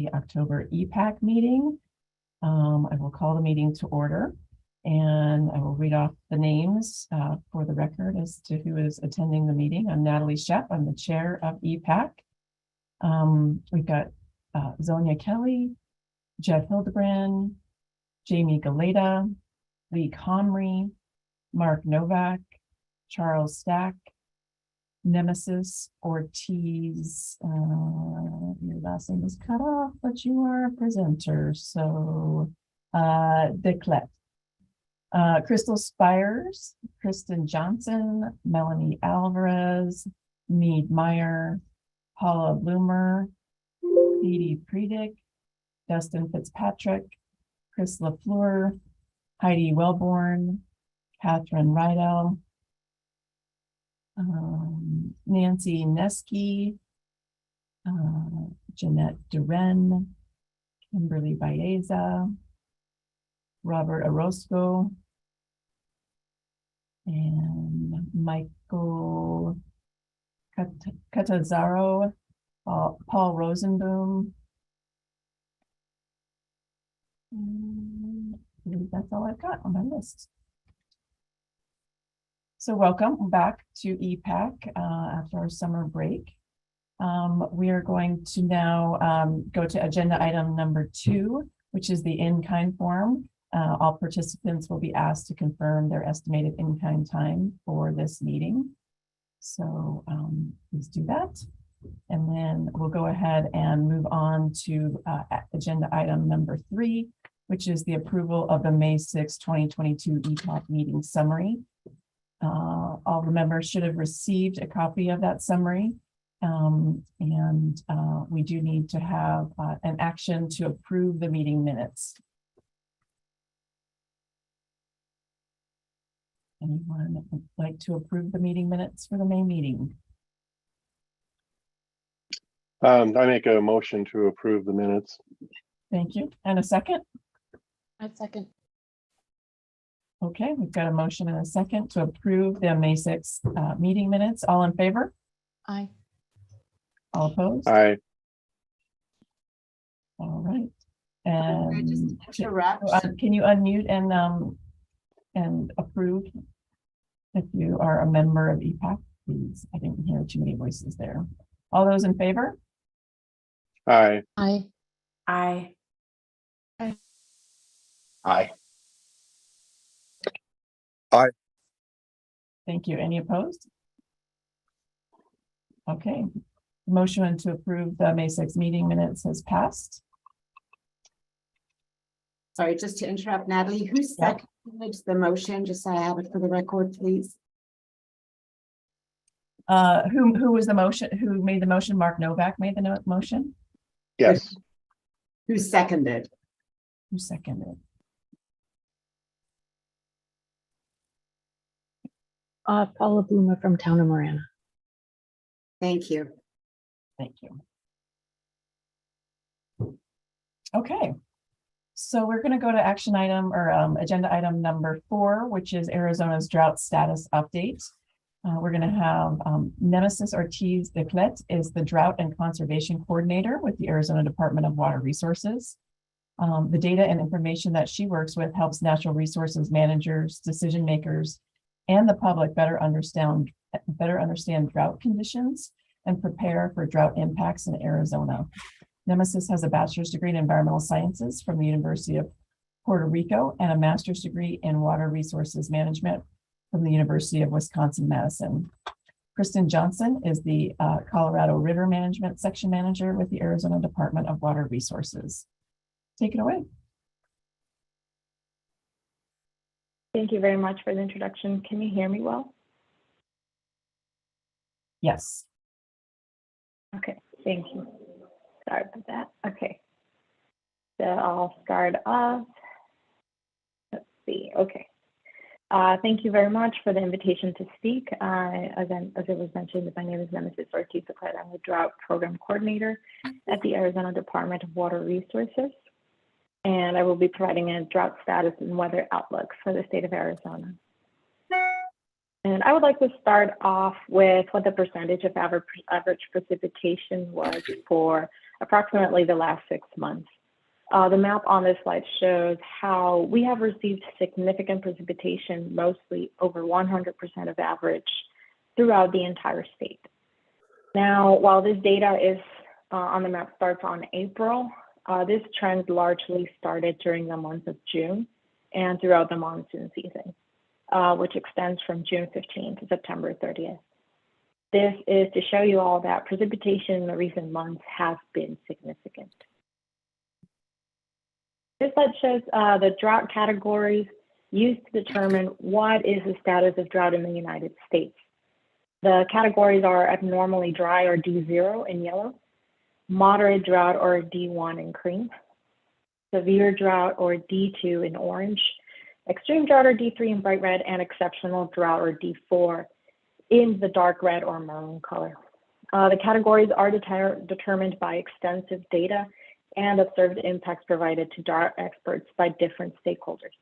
the October EPAC meeting. I will call the meeting to order, and I will read off the names for the record as to who is attending the meeting. I'm Natalie Shep. I'm the chair of EPAC. We've got Zonia Kelly, Jeff Hildebrand, Jamie Galeta, Lee Comrie, Mark Novak, Charles Stack, Nemesis Ortiz. Your last name is cut off, but you are a presenter. So Declet. Crystal Spires, Kristen Johnson, Melanie Alvarez, Mead Meyer, Paula Bloomer, Katie Predick, Dustin Fitzpatrick, Chris LaFleur, Heidi Wellborn, Catherine Rydell, Nancy Neski, Jeanette Duren, Kimberly Baeza, Robert Orozco, and Michael Catazaro, Paul Rosenboom. I believe that's all I've got on my list. So welcome back to EPAC after our summer break. We are going to now go to agenda item number 2, which is the in-kind form. All participants will be asked to confirm their estimated in-kind time for this meeting. So please do that. And then we'll go ahead and move on to agenda item number 3, which is the approval of the May 6, 2022 EPAC meeting summary. All the members should have received a copy of that summary. We do need to have an action to approve the meeting minutes. Anyone would like to approve the meeting minutes for the May meeting? I make a motion to approve the minutes. Thank you. And a second? I'd second. Okay, we've got a motion and a second to approve the May 6th meeting minutes. All in favor? Aye. All opposed? Aye. All right. And just interrupt? Can you unmute and approve if you are a member of EPAC, please? I didn't hear too many voices there. All those in favor? Aye. Aye. Aye. Aye. Thank you. Any opposed? Okay. Motion to approve the May 6th meeting minutes has passed. Sorry, just to interrupt, Natalie, who seconded the motion? Just so I have it for the record, please. Who was the motion? Who made the motion? Mark Novak made the motion? Yes. Who seconded? Who seconded? Paula Bloomer from Town of Marana. Thank you. Thank you. Okay. So we're going to go to action item or agenda item number 4, which is Arizona's drought status update. We're going to have Nemesis Ortiz Declet is the Drought and Conservation Coordinator with the Arizona Department of Water Resources. The data and information that she works with helps natural resources managers, decision makers, and the public better understand drought conditions and prepare for drought impacts in Arizona. Nemesis has a bachelor's degree in environmental sciences from the University of Puerto Rico and a master's degree in water resources management from the University of Wisconsin-Madison. Kristen Johnson is the Colorado River Management Section Manager with the Arizona Department of Water Resources. Take it away. Thank you very much for the introduction. Can you hear me well? Yes. Okay, thank you. Sorry about that. Okay. So I'll start off. Let's see. Okay. Thank you very much for the invitation to speak. As it was mentioned, my name is Nemesis Ortiz. I'm the Drought Program Coordinator at the Arizona Department of Water Resources. And I will be providing a drought status and weather outlook for the state of Arizona. And I would like to start off with what the percentage of average precipitation was for approximately the last 6 months. The map on this slide shows how we have received significant precipitation, mostly over 100% of average throughout the entire state. Now, while this data is on the map starts on April, this trend largely started during the month of June and throughout the monsoon season, which extends from June 15th to September 30th. This is to show you all that precipitation in the recent months has been significant. This slide shows the drought categories used to determine what is the status of drought in the United States. The categories are abnormally dry, or D0 in yellow, moderate drought, or D1 in cream, severe drought, or D2 in orange, extreme drought, or D3 in bright red, and exceptional drought, or D4 in the dark red or maroon color. The categories are determined by extensive data and observed impacts provided to drought experts by different stakeholders.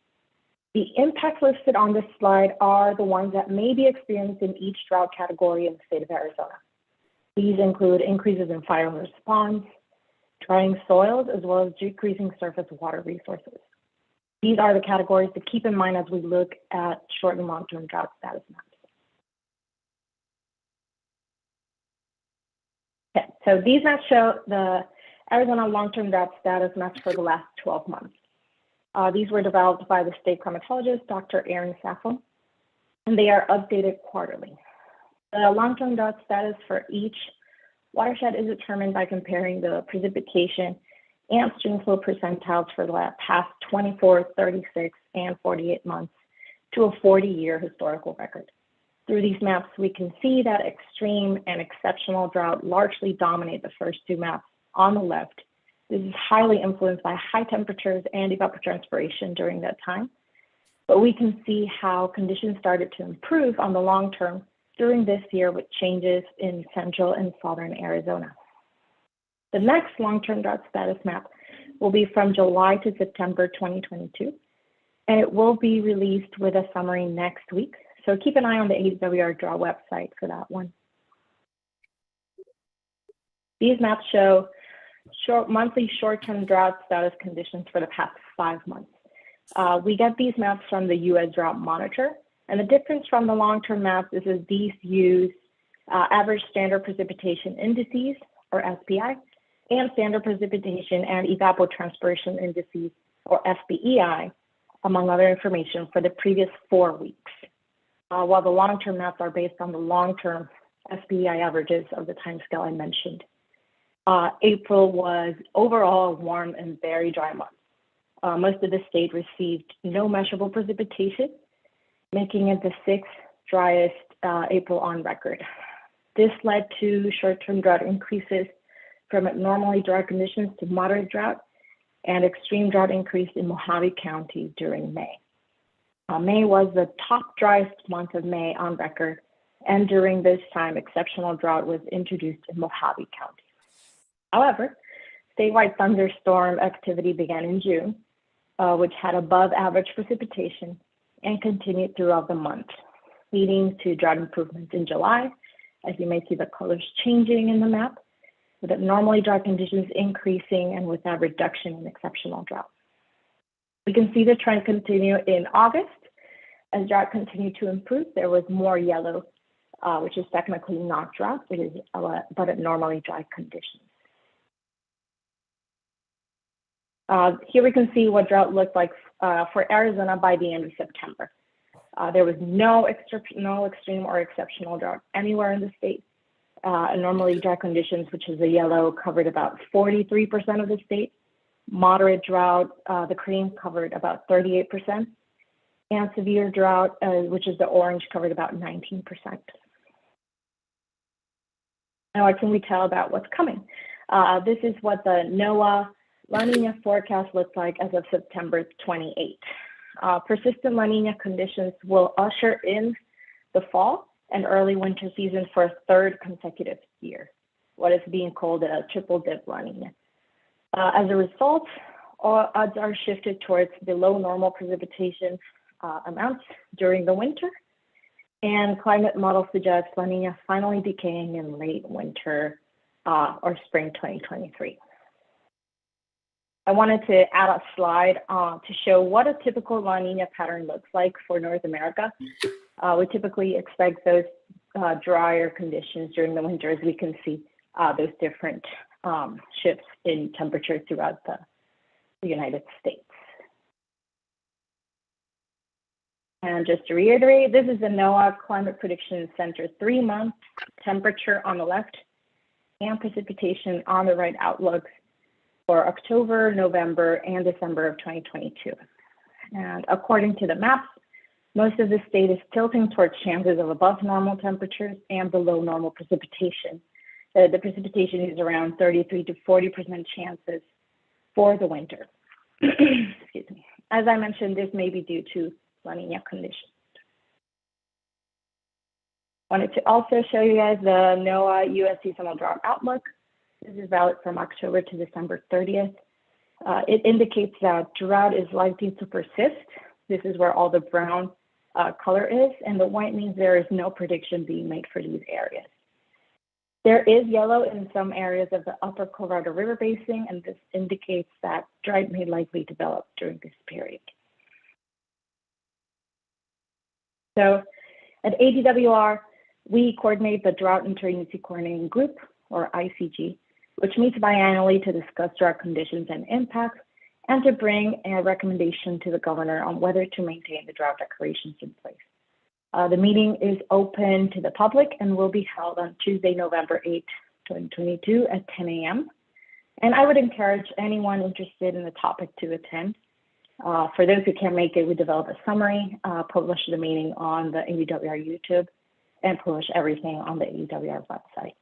The impacts listed on this slide are the ones that may be experienced in each drought category in the state of Arizona. These include increases in fire response, drying soils, as well as decreasing surface water resources. These are the categories to keep in mind as we look at short and long-term drought status maps. Okay, so these maps show the Arizona long-term drought status maps for the last 12 months. These were developed by the state climatologist, Dr. Aaron Saffo, and they are updated quarterly. The long-term drought status for each watershed is determined by comparing the precipitation and stream flow percentiles for the past 24, 36, and 48 months to a 40-year historical record. Through these maps, we can see that extreme and exceptional drought largely dominate the first two maps on the left. This is highly influenced by high temperatures and evapotranspiration during that time. But we can see how conditions started to improve on the long term during this year with changes in central and southern Arizona. The next long-term drought status map will be from July to September 2022, and it will be released with a summary next week. So keep an eye on the AWR Drought website for that one. These maps show monthly short-term drought status conditions for the past 5 months. We get these maps from the U.S. Drought Monitor, and the difference from the long-term maps is that these use average standard precipitation indices, or SPI, and standard precipitation and evapotranspiration indices, or SPEI, among other information for the previous 4 weeks. While the long-term maps are based on the long-term SPEI averages of the timescale I mentioned. April was overall a warm and very dry month. Most of the state received no measurable precipitation, making it the 6th driest April on record. This led to short-term drought increases from abnormally dry conditions to moderate drought, and extreme drought increased in Mojave County during May. May was the top driest month of May on record, and during this time, exceptional drought was introduced in Mojave County. However, statewide thunderstorm activity began in June, which had above average precipitation and continued throughout the month, leading to drought improvements in July, as you may see the colors changing in the map, with abnormally dry conditions increasing and with a reduction in exceptional drought. We can see the trend continue in August. As drought continued to improve, there was more yellow, which is technically not drought, but abnormally dry conditions. Here we can see what drought looked like for Arizona by the end of September. There was no extreme or exceptional drought anywhere in the state. Abnormally dry conditions, which is the yellow, covered about 43% of the state. Moderate drought, the cream, covered about 38%. And severe drought, which is the orange, covered about 19%. Now, what can we tell about what's coming? This is what the Noaa La Nina forecast looks like as of September 28th. Persistent La Nina conditions will usher in the fall and early winter season for a third consecutive year, what is being called a triple dip La Nina. As a result, all odds are shifted towards below normal precipitation amounts during the winter, and climate models suggest La Nina finally decaying in late winter or spring 2023. I wanted to add a slide to show what a typical La Nina pattern looks like for North America. We typically expect those drier conditions during the winter, as we can see those different shifts in temperature throughout the United States. And just to reiterate, this is the Noaa Climate Prediction Center 3-month temperature on the left and precipitation on the right outlooks for October, November, and December of 2022. And according to the maps, most of the state is tilting towards chances of above normal temperatures and below normal precipitation. The precipitation is around 33 to 40% chances for the winter. Excuse me. As I mentioned, this may be due to La Nina conditions. Wanted to also show you guys the NOAA U.S. seasonal drought outlook. This is valid from October to December 30th. It indicates that drought is likely to persist. This is where all the brown color is, and the white means there is no prediction being made for these areas. There is yellow in some areas of the upper Colorado River Basin, and this indicates that drought may likely develop during this period. So at ADWR, we coordinate the Drought Interagency Coordinating Group, or ICG, which meets biannually to discuss drought conditions and impacts, and to bring a recommendation to the governor on whether to maintain the drought declarations in place. The meeting is open to the public and will be held on Tuesday, November 8, 2022 at 10 a.m. And I would encourage anyone interested in the topic to attend. For those who can't make it, we develop a summary, publish the meeting on the ADWR YouTube, and publish everything on the ADWR website.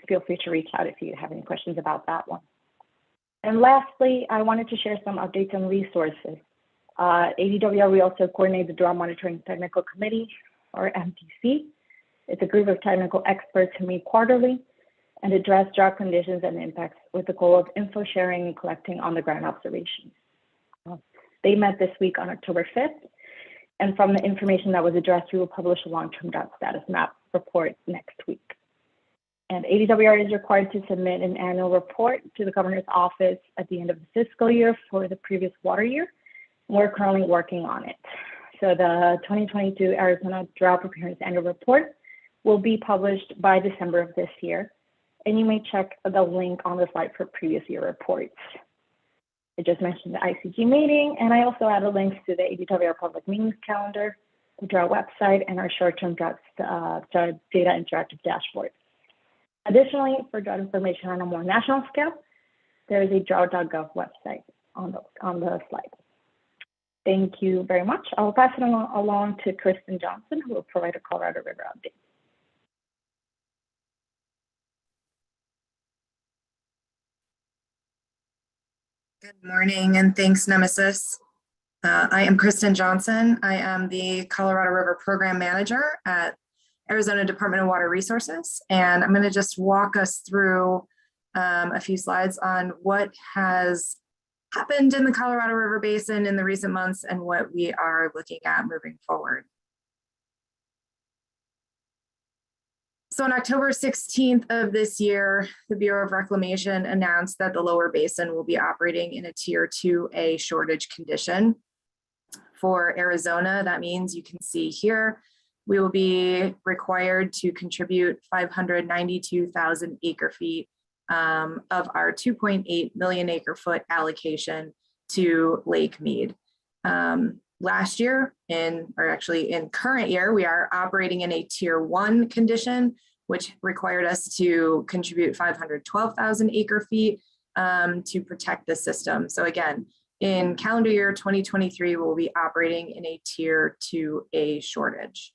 Feel free to reach out if you have any questions about that one. And lastly, I wanted to share some updates on resources. ADWR, we also coordinate the Drought Monitoring Technical Committee, or MTC. It's a group of technical experts who meet quarterly and address drought conditions and impacts with the goal of info sharing and collecting on-the-ground observations. They met this week on October 5th, and from the information that was addressed, we will publish a long-term drought status map report next week. And ADWR is required to submit an annual report to the governor's office at the end of the fiscal year for the previous water year. We're currently working on it. So the 2022 Arizona Drought Preparedness Annual Report will be published by December of this year. And you may check the link on the slide for previous year reports. I just mentioned the ICG meeting, and I also added links to the ADWR public meetings calendar, the drought website, and our short-term drought data interactive dashboard. Additionally, for drought information on a more national scale, there is a drought.gov website on the slide. Thank you very much. I'll pass it along to Kristen Johnson, who will provide a Colorado River update. Good morning, and thanks, Nemesis. I am Kristen Johnson. I am the Colorado River Program Manager at Arizona Department of Water Resources, and I'm going to just walk us through a few slides on what has happened in the Colorado River Basin in the recent months and what we are looking at moving forward. So on October 16th of this year, the Bureau of Reclamation announced that the lower basin will be operating in a Tier 2A shortage condition. For Arizona, that means you can see here, we will be required to contribute 592,000 acre feet of our 2.8 million acre foot allocation to Lake Mead. Last year, in current year, we are operating in a Tier 1 condition, which required us to contribute 512,000 acre feet to protect the system. So again, in calendar year 2023, we'll be operating in a Tier 2A shortage.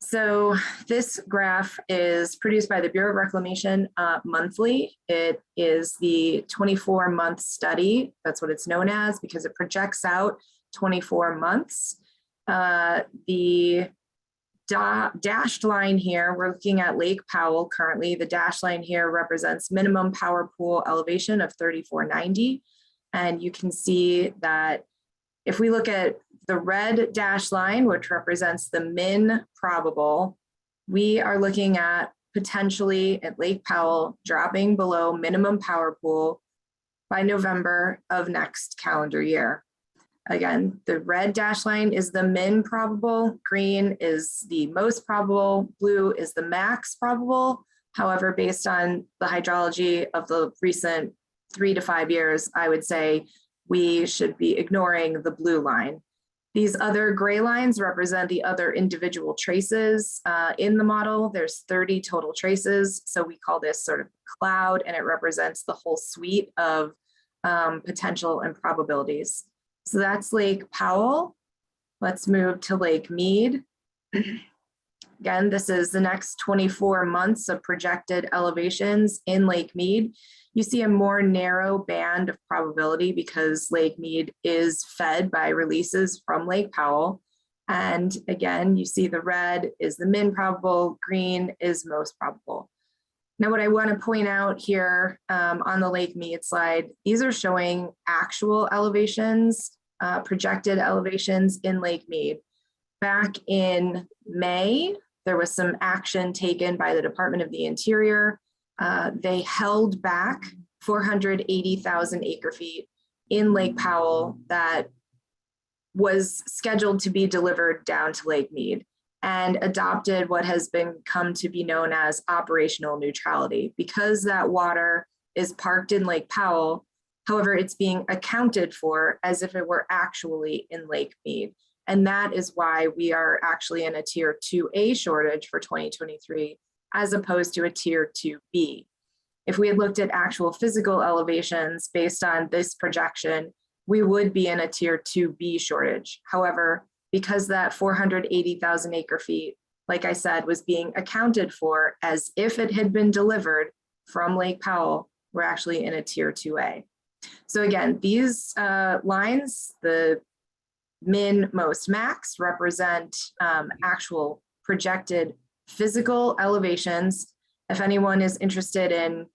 So this graph is produced by the Bureau of Reclamation monthly. It is the 24-month study. That's what it's known as because it projects out 24 months. The dashed line here, we're looking at Lake Powell currently. The dashed line here represents minimum power pool elevation of 3490. And you can see that if we look at the red dashed line, which represents the min probable, we are looking at potentially at Lake Powell dropping below minimum power pool by November of next calendar year. Again, the red dash line is the min probable, green is the most probable, blue is the max probable. However, based on the hydrology of the recent 3 to 5 years, I would say we should be ignoring the blue line. These other gray lines represent the other individual traces in the model. There's 30 total traces. So we call this sort of cloud, and it represents the whole suite of potential and probabilities. So that's Lake Powell. Let's move to Lake Mead. Again, this is the next 24 months of projected elevations in Lake Mead. You see a more narrow band of probability because Lake Mead is fed by releases from Lake Powell. And again, you see the red is the min probable, green is most probable. Now, what I want to point out here on the Lake Mead slide, these are showing actual elevations, projected elevations in Lake Mead. Back in May, there was some action taken by the Department of the Interior. They held back 480,000 acre feet in Lake Powell that was scheduled to be delivered down to Lake Mead, and adopted what has come to be known as operational neutrality. Because that water is parked in Lake Powell, however, it's being accounted for as if it were actually in Lake Mead. And that is why we are actually in a tier 2A shortage for 2023, as opposed to a tier 2B. If we had looked at actual physical elevations based on this projection, we would be in a tier 2B shortage. However, because that 480,000 acre feet, like I said, was being accounted for as if it had been delivered from Lake Powell, we're actually in a tier 2A. So again, these lines, the min, most, max, represent actual projected physical elevations. If anyone is interested in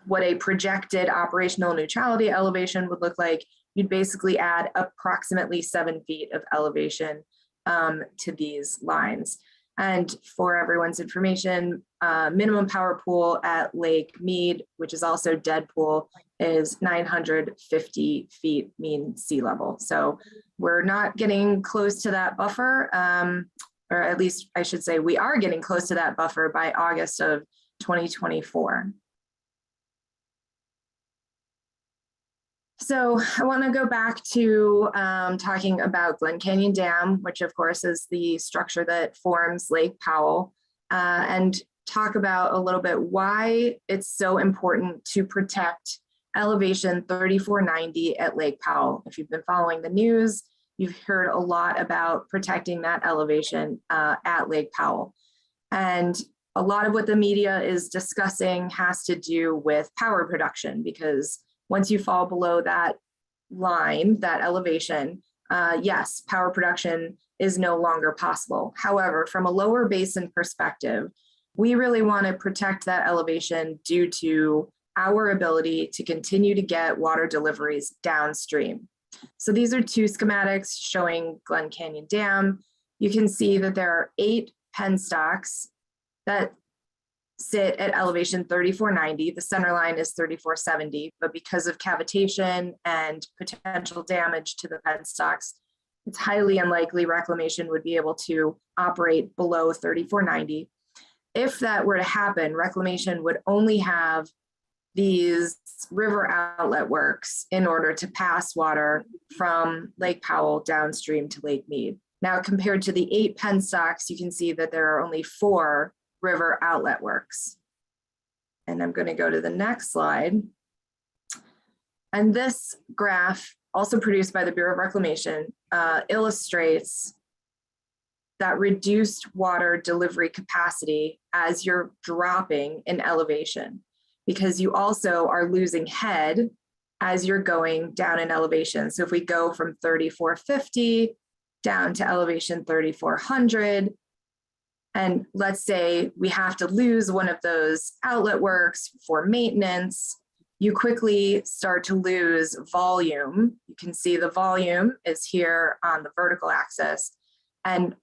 what a projected operational neutrality elevation would look like, you'd basically add approximately 7 feet of elevation to these lines. And for everyone's information, minimum power pool at Lake Mead, which is also dead pool, is 950 feet mean sea level. So we're not getting close to that buffer, or at least I should say we are getting close to that buffer by August of 2024. So I want to go back to talking about Glen Canyon Dam, which of course is the structure that forms Lake Powell, and talk about a little bit why it's so important to protect elevation 3490 at Lake Powell. If you've been following the news, you've heard a lot about protecting that elevation at Lake Powell. And a lot of what the media is discussing has to do with power production, because once you fall below that line, that elevation, yes, power production is no longer possible. However, from a lower basin perspective, we really want to protect that elevation due to our ability to continue to get water deliveries downstream. So these are two schematics showing Glen Canyon Dam. You can see that there are 8 penstocks that sit at elevation 3490. The center line is 3470, but because of cavitation and potential damage to the penstocks, it's highly unlikely reclamation would be able to operate below 3490. If that were to happen, reclamation would only have these river outlet works in order to pass water from Lake Powell downstream to Lake Mead. Now, compared to the 8 penstocks, you can see that there are only 4 river outlet works. And I'm going to go to the next slide. And this graph, also produced by the Bureau of Reclamation, illustrates that reduced water delivery capacity as you're dropping in elevation, because you also are losing head as you're going down in elevation. So if we go from 3450 down to elevation 3400, and let's say we have to lose one of those outlet works for maintenance, you quickly start to lose volume. You can see the volume is here on the vertical axis, and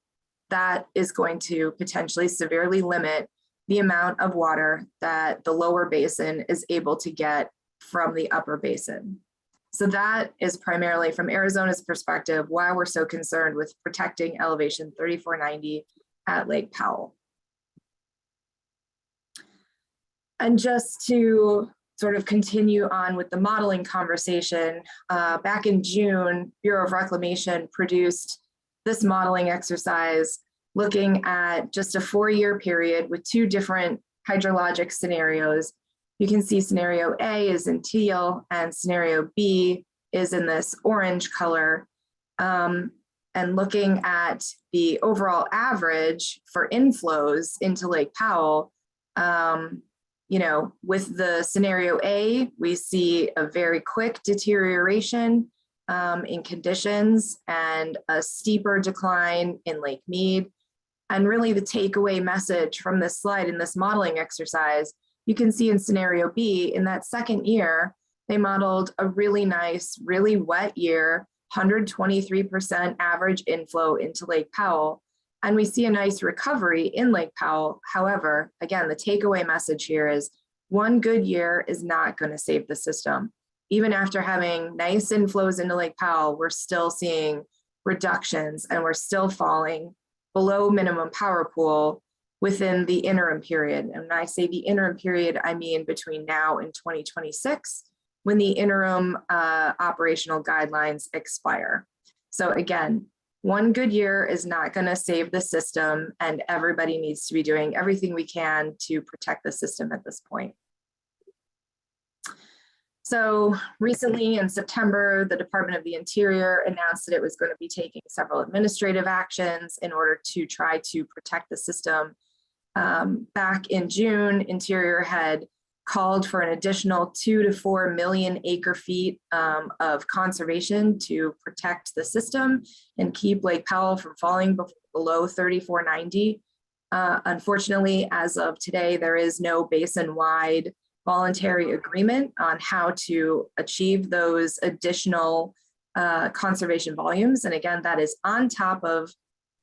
that is going to potentially severely limit the amount of water that the lower basin is able to get from the upper basin. So that is primarily from Arizona's perspective, why we're so concerned with protecting elevation 3490 at Lake Powell. And just to sort of continue on with the modeling conversation, back in June, Bureau of Reclamation produced this modeling exercise looking at just a 4-year period with 2 different hydrologic scenarios. You can see scenario A is in teal and scenario B is in this orange color. And looking at the overall average for inflows into Lake Powell, you know, with the scenario A, we see a very quick deterioration in conditions and a steeper decline in Lake Mead. And really the takeaway message from this slide in this modeling exercise, you can see in scenario B, in that second year, they modeled a really nice, really wet year, 123% average inflow into Lake Powell. And we see a nice recovery in Lake Powell. However, again, the takeaway message here is 1 good year is not going to save the system. Even after having nice inflows into Lake Powell, we're still seeing reductions and we're still falling below minimum power pool within the interim period. And when I say the interim period, I mean between now and 2026, when the interim operational guidelines expire. So again, 1 good year is not going to save the system, and everybody needs to be doing everything we can to protect the system at this point. So recently in September, the Department of the Interior announced that it was going to be taking several administrative actions in order to try to protect the system. Back in June, Interior had called for an additional 2 to 4 million acre feet of conservation to protect the system and keep Lake Powell from falling below 3490. Unfortunately, as of today, there is no basin-wide voluntary agreement on how to achieve those additional conservation volumes. And again, that is on top of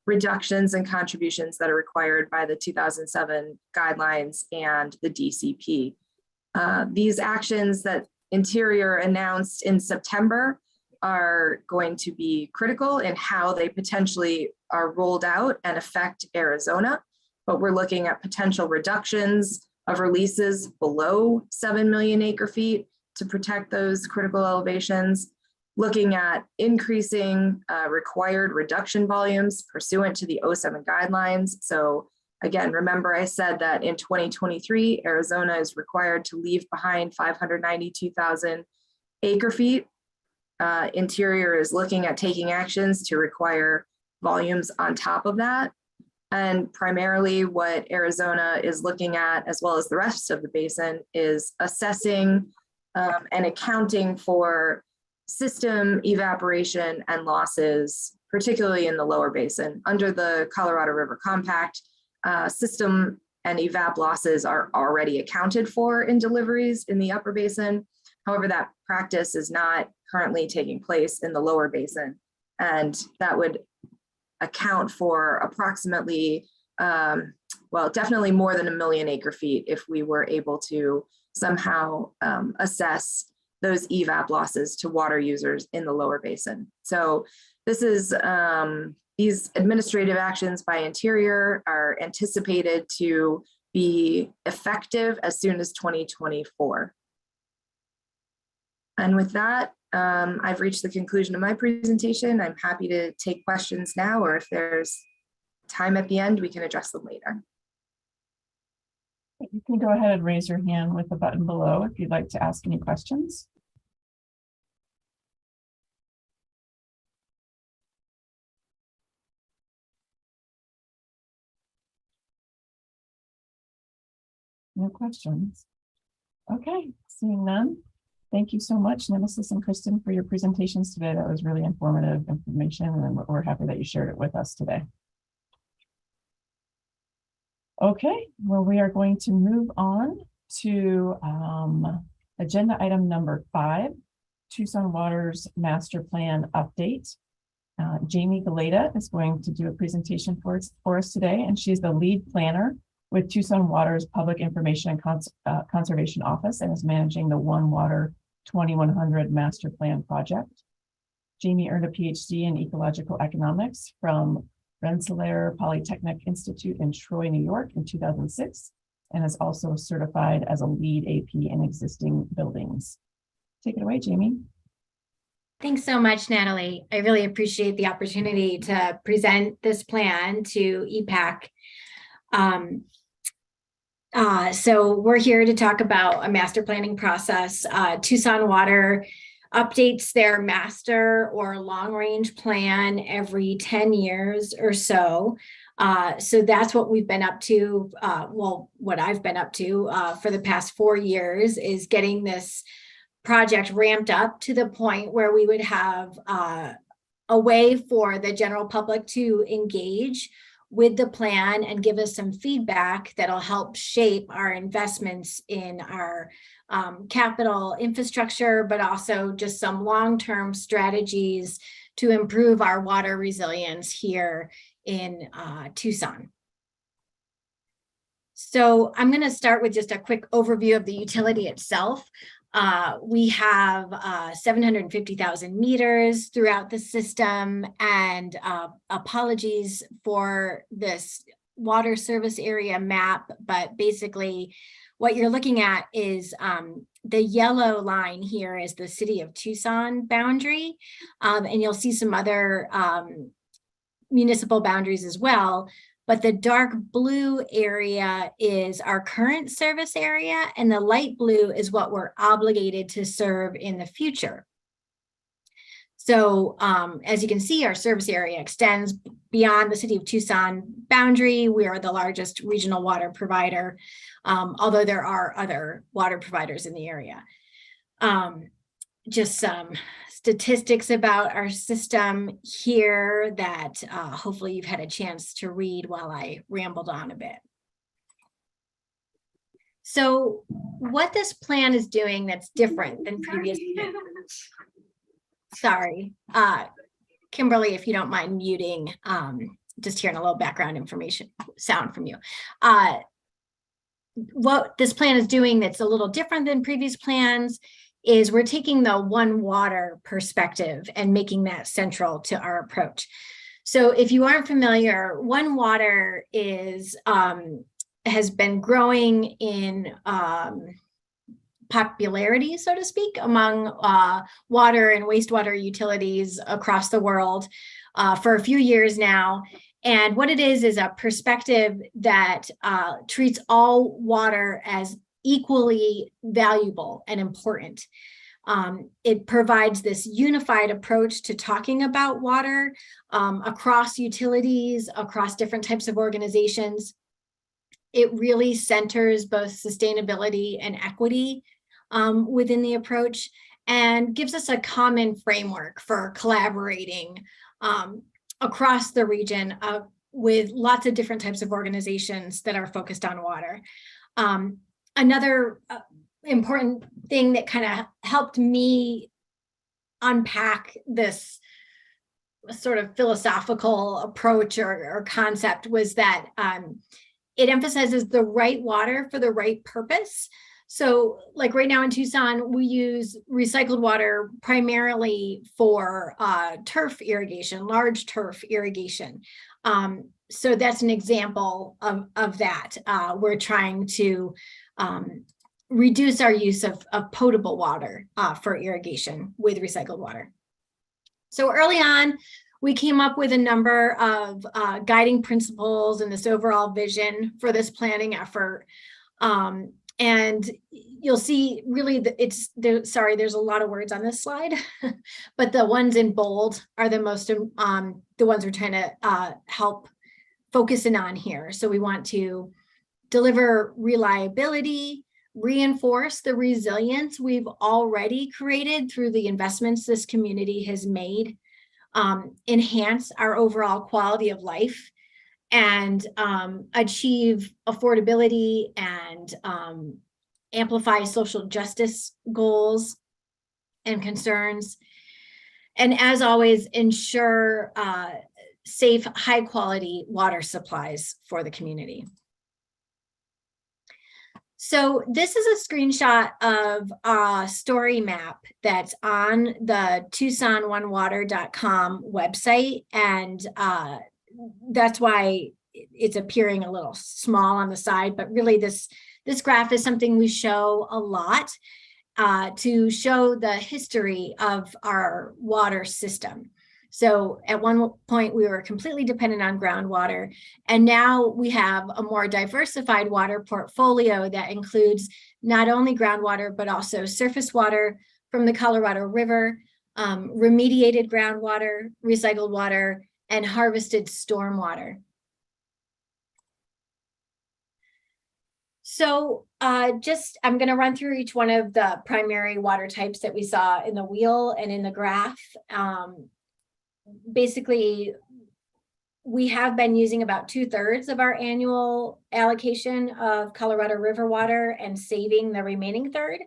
reductions and contributions that are required by the 2007 guidelines and the DCP. These actions that Interior announced in September are going to be critical in how they potentially are rolled out and affect Arizona. But we're looking at potential reductions of releases below 7 million acre feet to protect those critical elevations, looking at increasing required reduction volumes pursuant to the 07 guidelines. So again, remember I said that in 2023, Arizona is required to leave behind 592,000 acre feet. Interior is looking at taking actions to require volumes on top of that. And primarily what Arizona is looking at, as well as the rest of the basin, is assessing and accounting for system evaporation and losses, particularly in the lower basin. Under the Colorado River Compact, system and evap losses are already accounted for in deliveries in the upper basin. However, that practice is not currently taking place in the lower basin. And that would account for approximately, well, definitely more than 1 million acre feet if we were able to somehow assess those evap losses to water users in the lower basin. So this is, these administrative actions by Interior are anticipated to be effective as soon as 2024. And with that, I've reached the conclusion of my presentation. I'm happy to take questions now, or if there's time at the end, we can address them later. You can go ahead and raise your hand with the button below if you'd like to ask any questions. No questions. Okay, seeing none. Thank you so much, Nemesis and Kristen, for your presentations today. That was really informative information, and we're happy that you shared it with us today. Okay, well, we are going to move on to agenda item number 5, Tucson Water's Master Plan Update. Jamie Galeta is going to do a presentation for us today, and she's the lead planner with Tucson Water's Public Information and Conservation Office and is managing the One Water 2100 Master Plan project. Jamie earned a PhD in ecological economics from Rensselaer Polytechnic Institute in Troy, New York in 2006, and is also certified as a lead AP in existing buildings. Take it away, Jamie. Thanks so much, Natalie. I really appreciate the opportunity to present this plan to EPAC. So we're here to talk about a master planning process. Tucson Water updates their master or long-range plan every 10 years or so. So that's what we've been up to. What I've been up to for the past 4 years is getting this project ramped up to the point where we would have a way for the general public to engage with the plan and give us some feedback that'll help shape our investments in our capital infrastructure, but also just some long-term strategies to improve our water resilience here in Tucson. So I'm going to start with just a quick overview of the utility itself. We have 750,000 meters throughout the system, and apologies for this water service area map, but basically what you're looking at is the yellow line here is the city of Tucson boundary, and you'll see some other municipal boundaries as well. But the dark blue area is our current service area, and the light blue is what we're obligated to serve in the future. So as you can see, our service area extends beyond the city of Tucson boundary. We are the largest regional water provider, although there are other water providers in the area. Just some statistics about our system here that hopefully you've had a chance to read while I rambled on a bit. So what this plan is doing that's different than previous plans. Sorry, Kimberly, if you don't mind muting, just hearing a little background information sound from you. What this plan is doing that's a little different than previous plans is we're taking the One Water perspective and making that central to our approach. So if you aren't familiar, One Water is has been growing in popularity, so to speak, among water and wastewater utilities across the world for a few years now. And what it is a perspective that treats all water as equally valuable and important. It provides this unified approach to talking about water across utilities, across different types of organizations. It really centers both sustainability and equity within the approach and gives us a common framework for collaborating across the region with lots of different types of organizations that are focused on water. Another important thing that kind of helped me unpack this sort of philosophical approach or concept was that it emphasizes the right water for the right purpose. So like right now in Tucson, we use recycled water primarily for turf irrigation, large turf irrigation. So that's an example of that. We're trying to reduce our use of potable water for irrigation with recycled water. So early on, we came up with a number of guiding principles and this overall vision for this planning effort. And you'll see really there's a lot of words on this slide, but the ones in bold are the most, the ones we're trying to help focus in on here. So we want to deliver reliability, reinforce the resilience we've already created through the investments this community has made, enhance our overall quality of life, and achieve affordability and amplify social justice goals and concerns. And as always, ensure safe, high quality water supplies for the community. So this is a screenshot of a story map that's on the TucsonOneWater.com website. And that's why it's appearing a little small on the side, but really this graph is something we show a lot to show the history of our water system. So at one point we were completely dependent on groundwater, and now we have a more diversified water portfolio that includes not only groundwater, but also surface water from the Colorado River, remediated groundwater, recycled water, and harvested stormwater. So I'm going to run through each one of the primary water types that we saw in the wheel and in the graph. Basically, we have been using about 2/3 of our annual allocation of Colorado River water and saving the remaining third.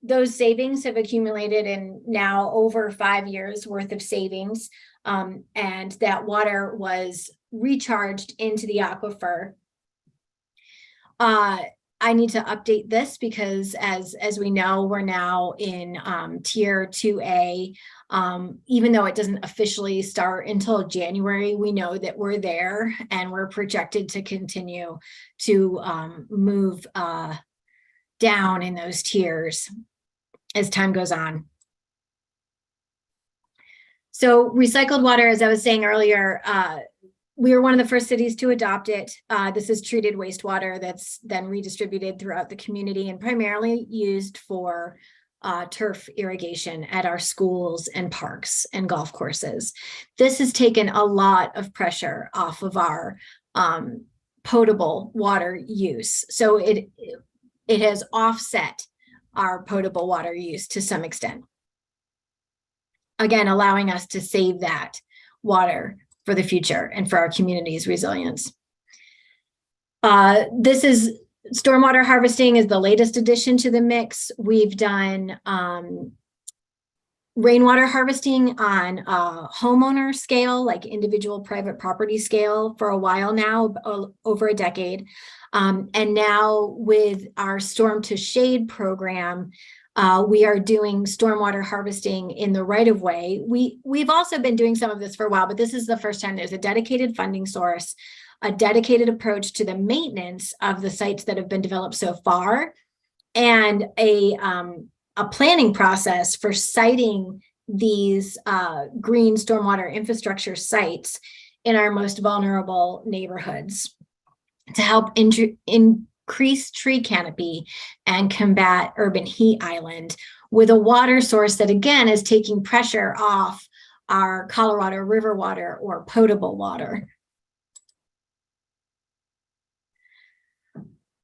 Those savings have accumulated in now over 5 years worth of savings, and that water was recharged into the aquifer. I need to update this because as we know, we're now in tier 2A. Even though it doesn't officially start until January, we know that we're there and we're projected to continue to move down in those tiers as time goes on. So recycled water, as I was saying earlier, we were one of the first cities to adopt it. This is treated wastewater that's then redistributed throughout the community and primarily used for turf irrigation at our schools and parks and golf courses. This has taken a lot of pressure off of our potable water use. So it has offset our potable water use to some extent. Again, allowing us to save that water for the future and for our community's resilience. This is stormwater harvesting is the latest addition to the mix. We've done rainwater harvesting on a homeowner scale, like individual private property scale for a while now, over a decade. And now with our Storm to Shade program, we are doing stormwater harvesting in the right of way. We've also been doing some of this for a while, but this is the first time there's a dedicated funding source, a dedicated approach to the maintenance of the sites that have been developed so far, and a planning process for siting these green stormwater infrastructure sites in our most vulnerable neighborhoods to help increase tree canopy and combat urban heat island with a water source that again is taking pressure off our Colorado River water or potable water.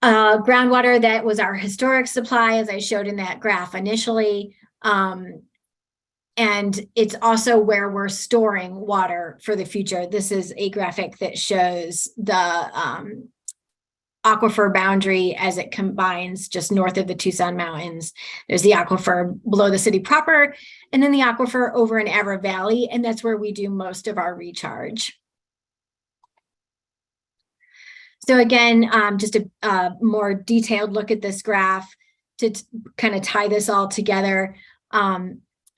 Groundwater, that was our historic supply, as I showed in that graph initially. And it's also where we're storing water for the future. This is a graphic that shows the aquifer boundary as it combines just north of the Tucson mountains. There's the aquifer below the city proper, and then the aquifer over in Avra Valley, and that's where we do most of our recharge. So again, just a more detailed look at this graph to kind of tie this all together.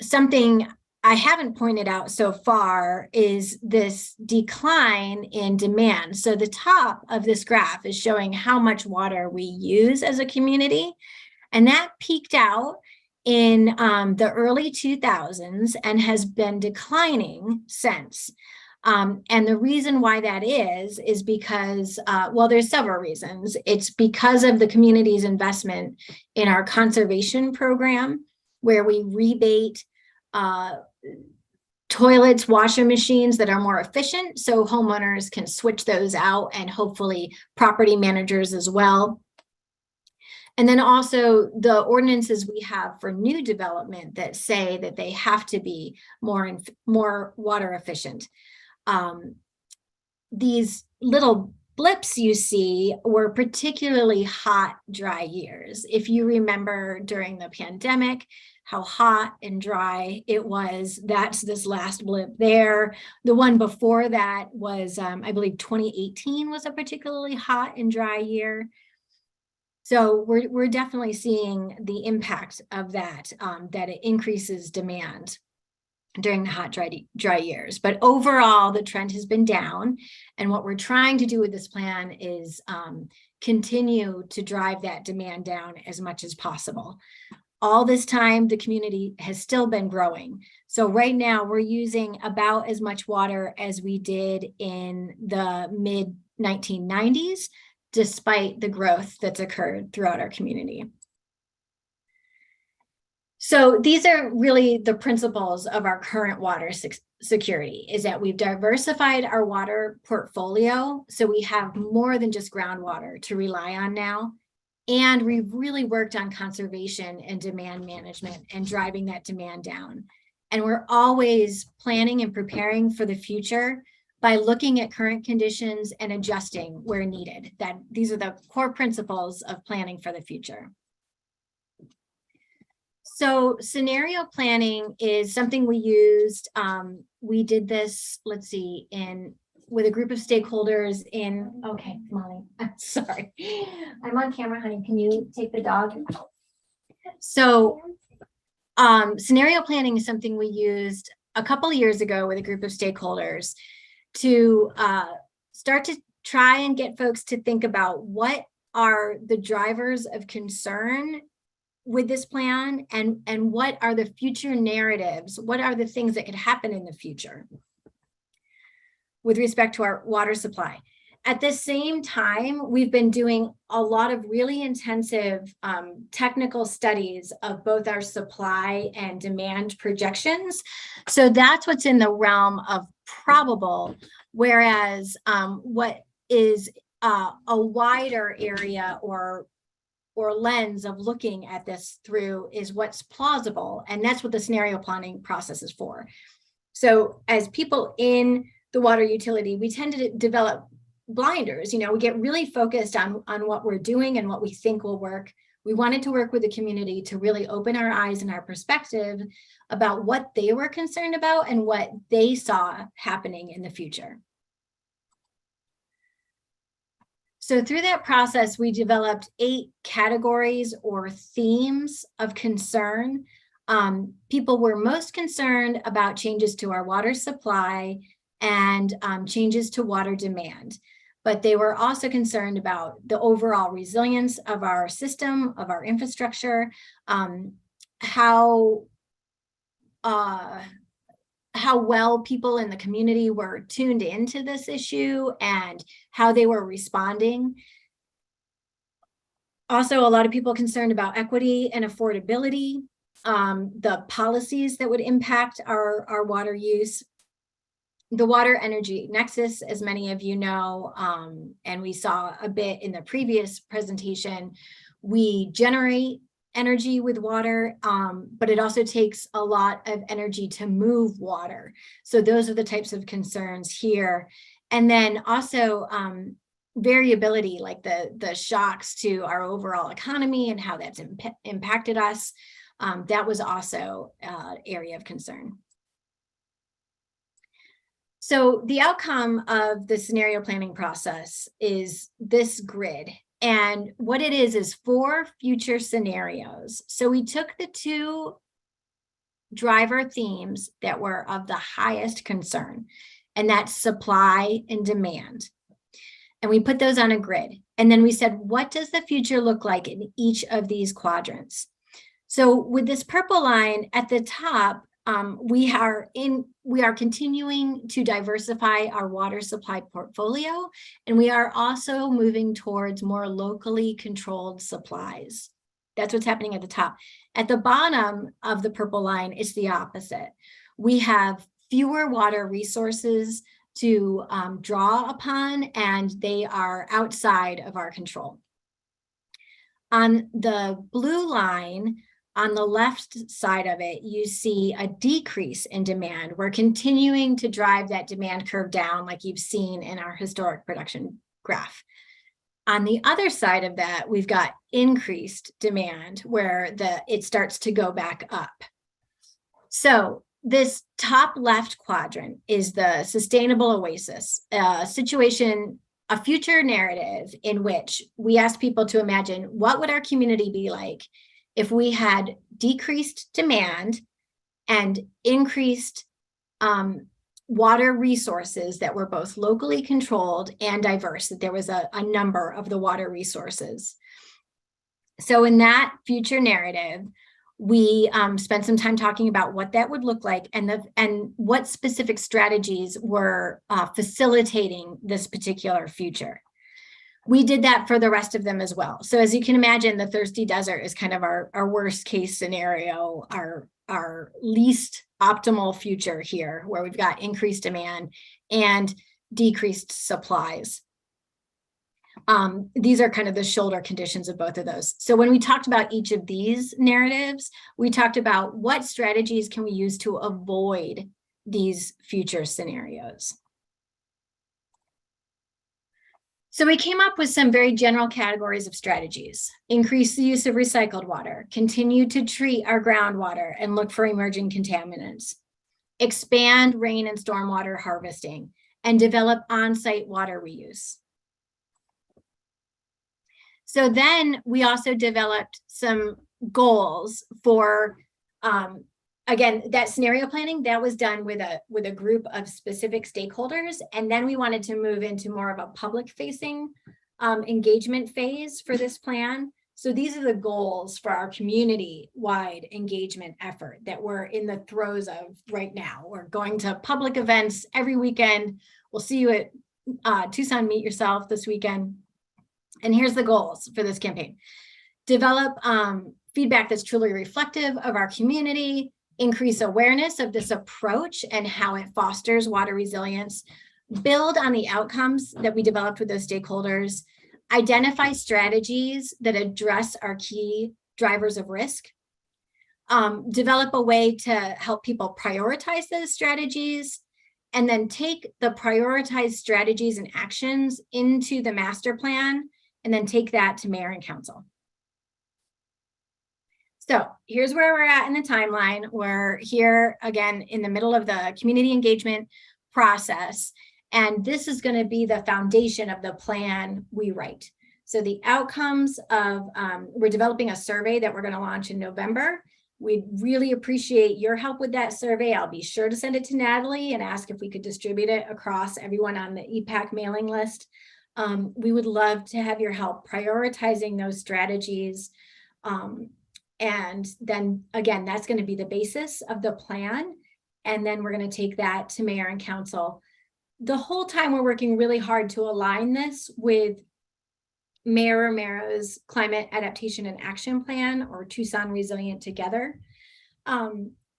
Something I haven't pointed out so far is this decline in demand. So the top of this graph is showing how much water we use as a community. And that peaked out in the early 2000s and has been declining since. And the reason why that is because, well, there's several reasons. It's because of the community's investment in our conservation program, where we rebate toilets, washer machines that are more efficient, so homeowners can switch those out, and hopefully property managers as well. And then also the ordinances we have for new development that say that they have to be more water efficient. These little blips you see were particularly hot, dry years. If you remember during the pandemic, how hot and dry it was, that's this last blip there. The one before that was, I believe 2018 was a particularly hot and dry year. So we're definitely seeing the impact of that, that it increases demand during the hot, dry years. But overall, the trend has been down. And what we're trying to do with this plan is continue to drive that demand down as much as possible. All this time, the community has still been growing. So right now we're using about as much water as we did in the mid 1990s, despite the growth that's occurred throughout our community. So these are really the principles of our current water security, is that we've diversified our water portfolio. So we have more than just groundwater to rely on now. And we've really worked on conservation and demand management and driving that demand down. And we're always planning and preparing for the future by looking at current conditions and adjusting where needed. That these are the core principles of planning for the future. So scenario planning is something we used. We did this, let's see, with a group of stakeholders in, okay, Molly, I'm sorry. I'm on camera, honey. Can you take the dog? So scenario planning is something we used a couple of years ago with a group of stakeholders to start to try and get folks to think about what are the drivers of concern with this plan, and what are the future narratives? What are the things that could happen in the future with respect to our water supply? At the same time, we've been doing a lot of really intensive technical studies of both our supply and demand projections. So that's what's in the realm of probable, whereas what is a wider area or lens of looking at this through is what's plausible. And that's what the scenario planning process is for. So as people in the water utility, we tend to develop blinders. You know, we get really focused on what we're doing and what we think will work. We wanted to work with the community to really open our eyes and our perspective about what they were concerned about and what they saw happening in the future. So through that process, we developed 8 categories or themes of concern. People were most concerned about changes to our water supply and changes to water demand. But they were also concerned about the overall resilience of our system, of our infrastructure, how well people in the community were tuned into this issue and how they were responding. Also, a lot of people concerned about equity and affordability, the policies that would impact our water use, the water energy nexus, as many of you know, and we saw a bit in the previous presentation, we generate energy with water, but it also takes a lot of energy to move water. So those are the types of concerns here. And then also variability, like the shocks to our overall economy and how that's impacted us. That was also an area of concern. So the outcome of the scenario planning process is this grid. And what it is 4 future scenarios. So we took the 2 driver themes that were of the highest concern, and that's supply and demand. And we put those on a grid. And then we said, what does the future look like in each of these quadrants? So with this purple line at the top, we are continuing to diversify our water supply portfolio, and we are also moving towards more locally controlled supplies. That's what's happening at the top. At the bottom of the purple line, it's the opposite. We have fewer water resources to draw upon, and they are outside of our control. On the blue line, on the left side of it, you see a decrease in demand. We're continuing to drive that demand curve down like you've seen in our historic production graph. On the other side of that, we've got increased demand where it starts to go back up. So this top left quadrant is the sustainable Oasis, a situation a future narrative in which we asked people to imagine what would our community be like if we had decreased demand and increased water resources that were both locally controlled and diverse, that there was a number of the water resources. So in that future narrative, we spent some time talking about what that would look like and what specific strategies were facilitating this particular future. We did that for the rest of them as well. So as you can imagine, the thirsty desert is kind of our worst case scenario, our least optimal future here, where we've got increased demand and decreased supplies. These are kind of the shoulder conditions of both of those. So when we talked about each of these narratives, we talked about what strategies can we use to avoid these future scenarios. So we came up with some very general categories of strategies. Increase the use of recycled water, continue to treat our groundwater and look for emerging contaminants, expand rain and stormwater harvesting, and develop on-site water reuse. So then we also developed some goals for, again, that scenario planning that was done with a group of specific stakeholders. And then we wanted to move into more of a public facing engagement phase for this plan. So these are the goals for our community-wide engagement effort that we're in the throes of right now. We're going to public events every weekend. We'll see you at Tucson Meet Yourself this weekend. And here's the goals for this campaign. Develop feedback that's truly reflective of our community, increase awareness of this approach and how it fosters water resilience, build on the outcomes that we developed with those stakeholders, identify strategies that address our key drivers of risk, develop a way to help people prioritize those strategies, and then take the prioritized strategies and actions into the master plan, and then take that to mayor and council. So here's where we're at in the timeline. We're here again in the middle of the community engagement process. And this is going to be the foundation of the plan we write. So the outcomes of, we're developing a survey that we're going to launch in November. We'd really appreciate your help with that survey. I'll be sure to send it to Natalie and ask if we could distribute it across everyone on the EPAC mailing list. We would love to have your help prioritizing those strategies. And then again, that's going to be the basis of the plan. And then we're going to take that to mayor and council. The whole time we're working really hard to align this with Mayor Romero's Climate Adaptation and Action Plan, or Tucson Resilient Together.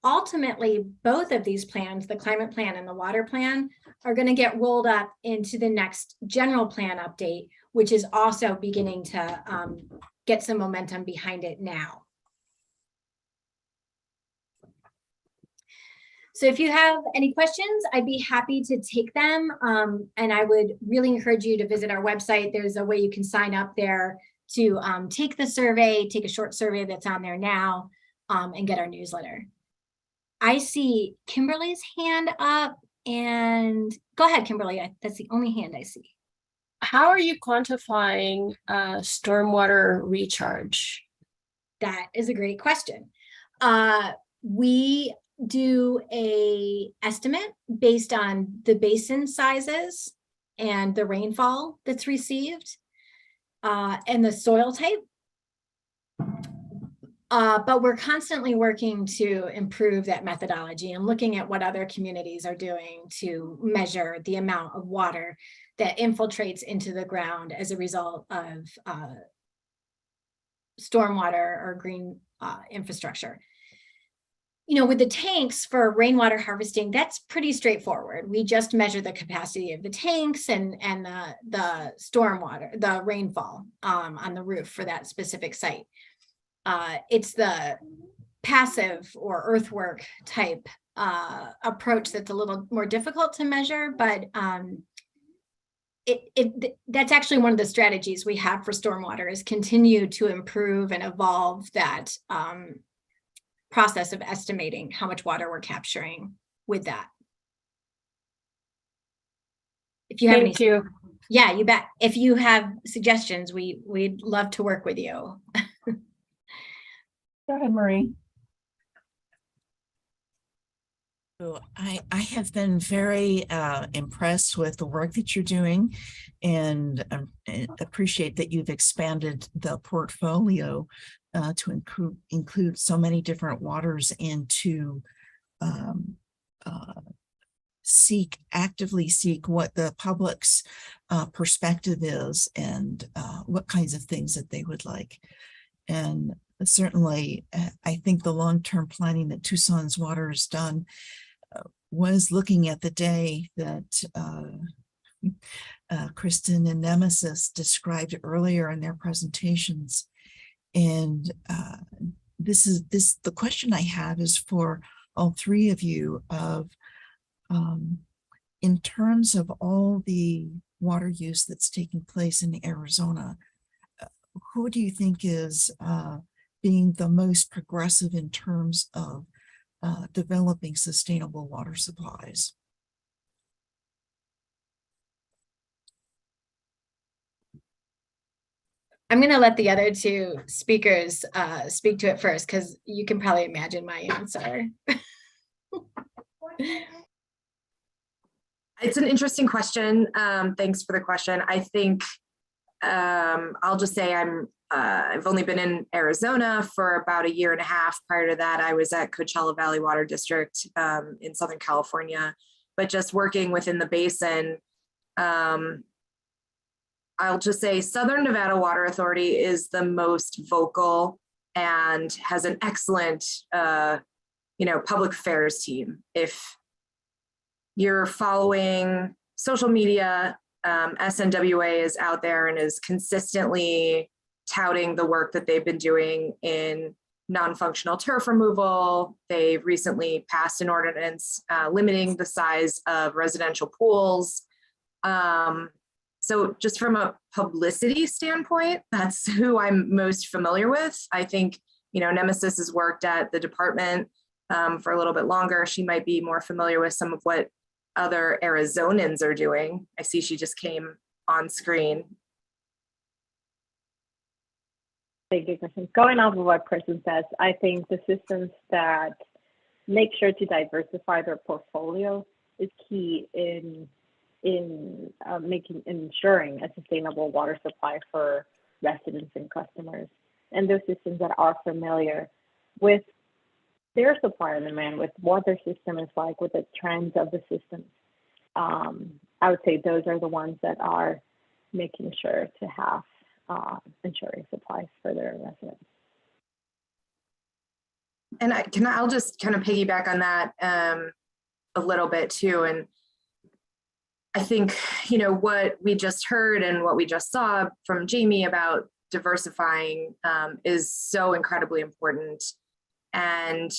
Ultimately, both of these plans, the climate plan and the water plan, are going to get rolled up into the next general plan update, which is also beginning to get some momentum behind it now. So if you have any questions, I'd be happy to take them. And I would really encourage you to visit our website. There's a way you can sign up there to take the survey, take a short survey that's on there now, and get our newsletter. I see Kimberly's hand up, and go ahead, Kimberly. That's the only hand I see. How are you quantifying stormwater recharge? That is a great question. We do a estimate based on the basin sizes and the rainfall that's received and the soil type. But we're constantly working to improve that methodology and looking at what other communities are doing to measure the amount of water that infiltrates into the ground as a result of stormwater or green infrastructure. You know, with the tanks for rainwater harvesting, that's pretty straightforward. We just measure the capacity of the tanks and the stormwater, the rainfall on the roof for that specific site. It's the passive or earthwork type approach that's a little more difficult to measure, but that's actually one of the strategies we have for stormwater, is continue to improve and evolve that process of estimating how much water we're capturing with that. If you have Thank you. Yeah, you bet. If you have suggestions, we'd love to work with you. Go ahead, Marie. So I have been very impressed with the work that you're doing, and appreciate that you've expanded the portfolio to include so many different waters, and to actively seek what the public's perspective is, and what kinds of things that they would like. And certainly, I think the long-term planning that Tucson's Water has done was looking at the day that Kristen and Nemesis described earlier in their presentations. And the question I have is for all three of you of, in terms of all the water use that's taking place in Arizona, who do you think is being the most progressive in terms of developing sustainable water supplies? I'm going to let the other two speakers speak to it first, because you can probably imagine my answer. It's an interesting question. Thanks for the question. I think I'll just say I've only been in Arizona for about 1.5 years. Prior to that, I was at Coachella Valley Water District in Southern California, but just working within the basin. I'll just say Southern Nevada Water Authority is the most vocal and has an excellent, public affairs team. If you're following social media, SNWA is out there and is consistently touting the work that they've been doing in non-functional turf removal. They've recently passed an ordinance limiting the size of residential pools. So just from a publicity standpoint, that's who I'm most familiar with. I think, Nemesis has worked at the department for a little bit longer. She might be more familiar with some of what other Arizonans are doing. I see she just came on screen. Thank you, Kristen. Going off of what Kristen says, I think the systems that make sure to diversify their portfolio is key in ensuring a sustainable water supply for residents and customers. And those systems that are familiar with their supply and demand, with what their system is like, with the trends of the system, I would say those are the ones that are making sure to have ensuring supplies for their residents. And I'll just kind of piggyback on that a little bit too. And I think, what we just heard and what we just saw from Jamie about diversifying is so incredibly important. And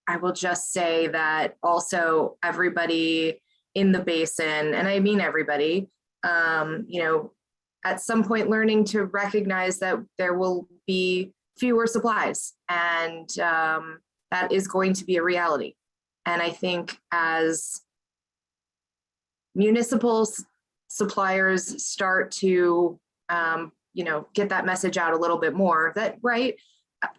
I will just say that also everybody in the basin, and I mean everybody, at some point learning to recognize that there will be fewer supplies, and that is going to be a reality. And I think as municipal suppliers start to, get that message out a little bit more, that, right,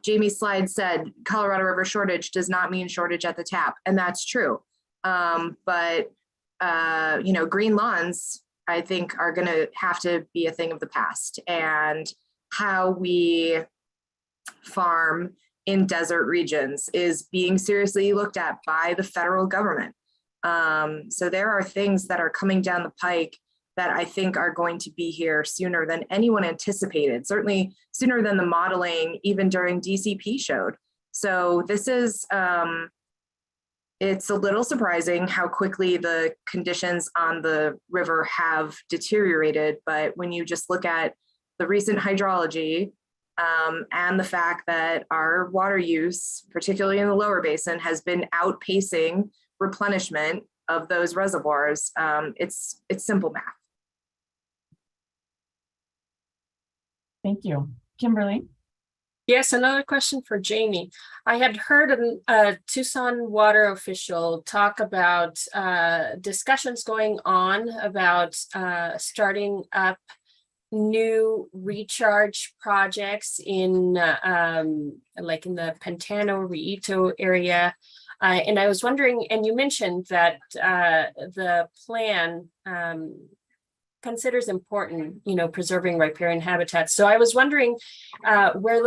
Jamie's slide said Colorado River shortage does not mean shortage at the tap, and that's true. But green lawns, I think, are going to have to be a thing of the past, and how we farm in desert regions is being seriously looked at by the federal government. So there are things that are coming down the pike that I think are going to be here sooner than anyone anticipated, certainly sooner than the modeling even during DCP showed. So this is, it's a little surprising how quickly the conditions on the river have deteriorated, but when you just look at the recent hydrology and the fact that our water use, particularly in the lower basin, has been outpacing replenishment of those reservoirs, it's simple math. Thank you. Kimberly? Yes, another question for Jamie. I had heard a Tucson water official talk about discussions going on about starting up new recharge projects in like in the Pantano Rito area. And I was wondering, and you mentioned that the plan considers important, preserving riparian habitats. So I was wondering where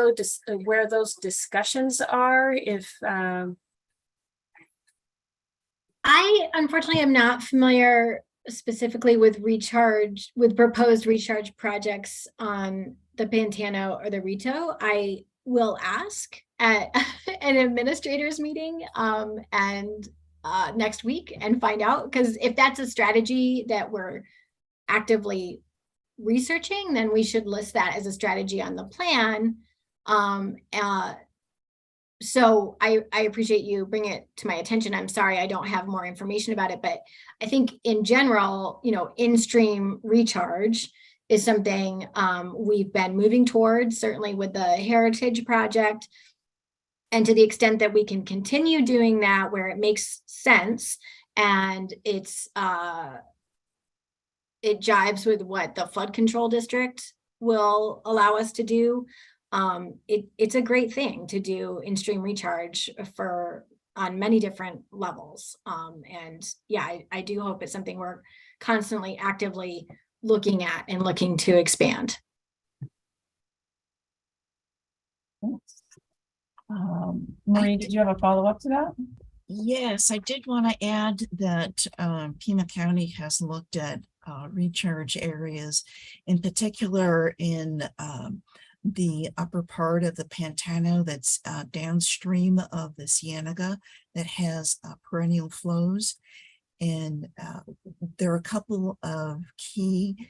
those discussions are, if I unfortunately am not familiar specifically with proposed recharge projects on the Pantano or the Rito. I will ask at an administrators meeting and next week and find out, because if that's a strategy that we're actively researching, then we should list that as a strategy on the plan. So I appreciate you bringing it to my attention. I'm sorry I don't have more information about it, but I think in general, in-stream recharge is something we've been moving towards, certainly with the Heritage Project. And to the extent that we can continue doing that where it makes sense and it jives with what the flood control district will allow us to do. It's a great thing to do in-stream recharge on many different levels. And yeah, I do hope it's something we're constantly actively looking at and looking to expand. Marie, did you have a follow-up to that? Yes, I did want to add that Pima County has looked at recharge areas, in particular in the upper part of the Pantano that's downstream of the Cienega that has perennial flows. And there are a couple of key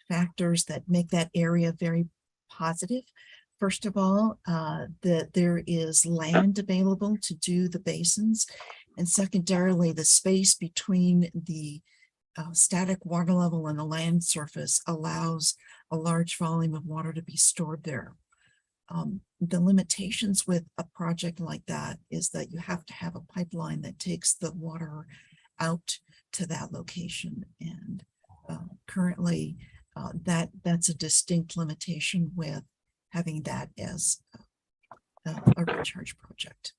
factors that make that area very positive. First of all, that there is land available to do the basins. And secondarily, the space between the static water level and the land surface allows a large volume of water to be stored there. The limitations with a project like that is that you have to have a pipeline that takes the water out to that location. And currently, that's a distinct limitation with having that as a recharge project.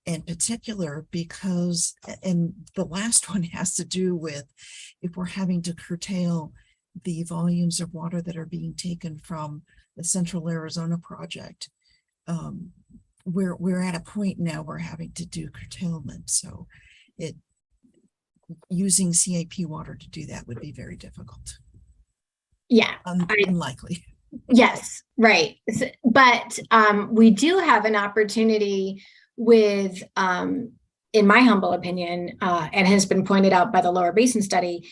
In particular, because, and the last one has to do with if we're having to curtail the volumes of water that are being taken from the Central Arizona project, we're at a point now we're having to do curtailment. So using CAP water to do that would be very difficult. Yeah, unlikely. Yes, right. But we do have an opportunity with, in my humble opinion, and has been pointed out by the Lower Basin study,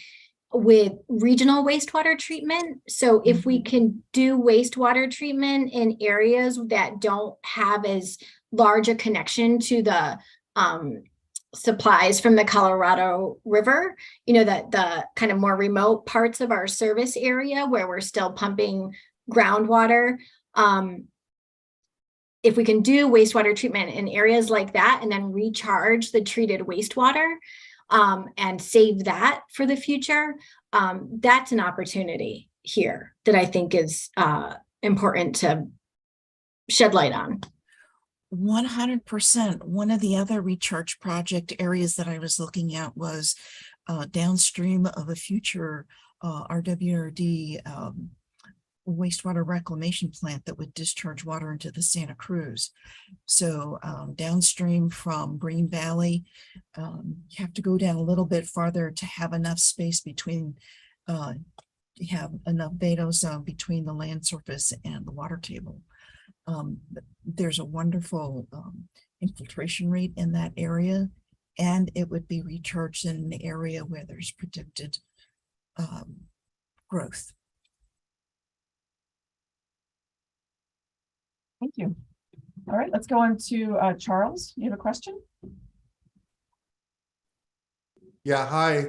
with regional wastewater treatment. So if we can do wastewater treatment in areas that don't have as large a connection to the supplies from the Colorado River, the kind of more remote parts of our service area where we're still pumping groundwater. If we can do wastewater treatment in areas like that and then recharge the treated wastewater and save that for the future, that's an opportunity here that I think is important to shed light on. 100%. One of the other recharge project areas that I was looking at was downstream of a future RWRD wastewater reclamation plant that would discharge water into the Santa Cruz. So downstream from Green Valley, you have to go down a little bit farther to have enough space between, you have enough beta zone between the land surface and the water table. There's a wonderful infiltration rate in that area, and it would be recharged in an area where there's predicted growth. Thank you. All right, let's go on to Charles. You have a question? Yeah, hi.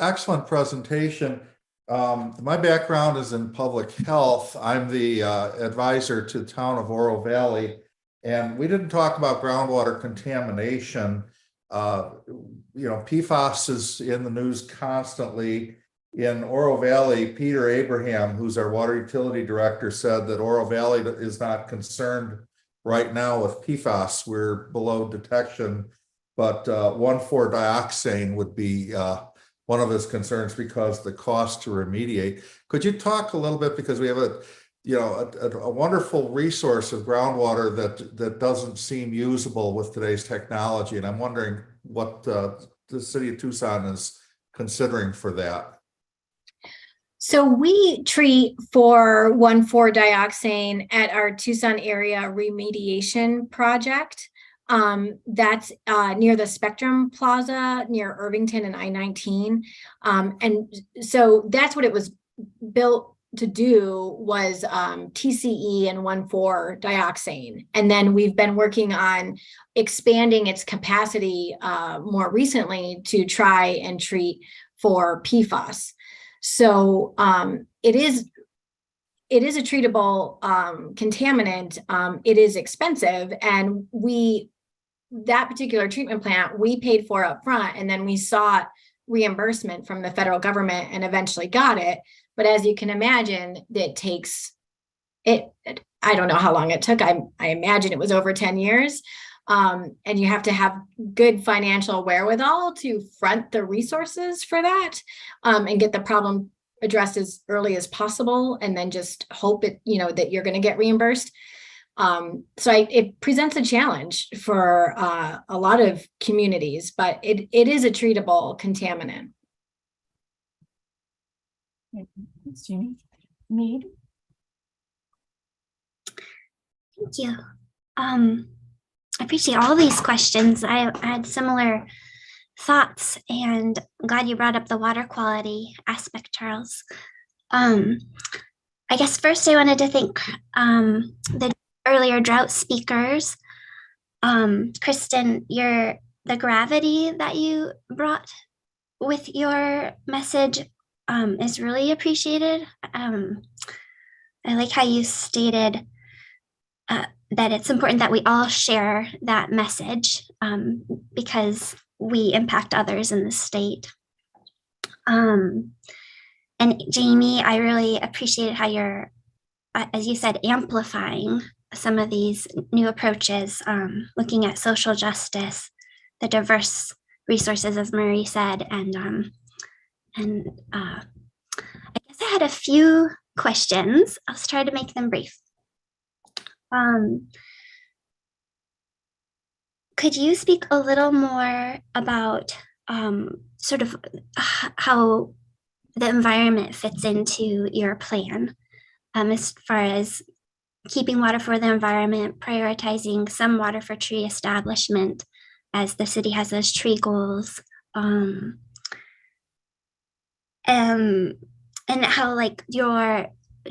Excellent presentation. My background is in public health. I'm the advisor to the town of Oro Valley, and we didn't talk about groundwater contamination. PFAS is in the news constantly. In Oro Valley, Peter Abraham, who's our water utility director, said that Oro Valley is not concerned right now with PFAS. We're below detection, but 1,4-dioxane would be one of his concerns because the cost to remediate. Could you talk a little bit, because we have a wonderful resource of groundwater that doesn't seem usable with today's technology, and I'm wondering what the city of Tucson is considering for that. So we treat for 1,4-dioxane at our Tucson area remediation project. That's near the Spectrum Plaza near Irvington and I-19. And so that's what it was built to do, was TCE and 1,4-dioxane. And then we've been working on expanding its capacity more recently to try and treat for PFAS. So it is a treatable contaminant. It is expensive, and that particular treatment plant we paid for up front, and then we sought reimbursement from the federal government and eventually got it. But as you can imagine, it takes it. I don't know how long it took. I imagine it was over 10 years. And you have to have good financial wherewithal to front the resources for that, and get the problem addressed as early as possible, and then just hope that you're going to get reimbursed. It presents a challenge for a lot of communities, but it is a treatable contaminant. Thanks, Jamie. Mead? Thank you. I appreciate all these questions. I had similar thoughts, and I'm glad you brought up the water quality aspect, Charles. I guess first I wanted to thank the earlier drought speakers. Kristen, the gravity that you brought with your message is really appreciated. I like how you stated that it's important that we all share that message because we impact others in the state. And Jamie, I really appreciated how you're, as you said, amplifying some of these new approaches, looking at social justice, the diverse resources, as Marie said, and I guess I had a few questions. I'll try to make them brief. Could you speak a little more about sort of how the environment fits into your plan, as far as keeping water for the environment, prioritizing some water for tree establishment as the city has those tree goals, and how like your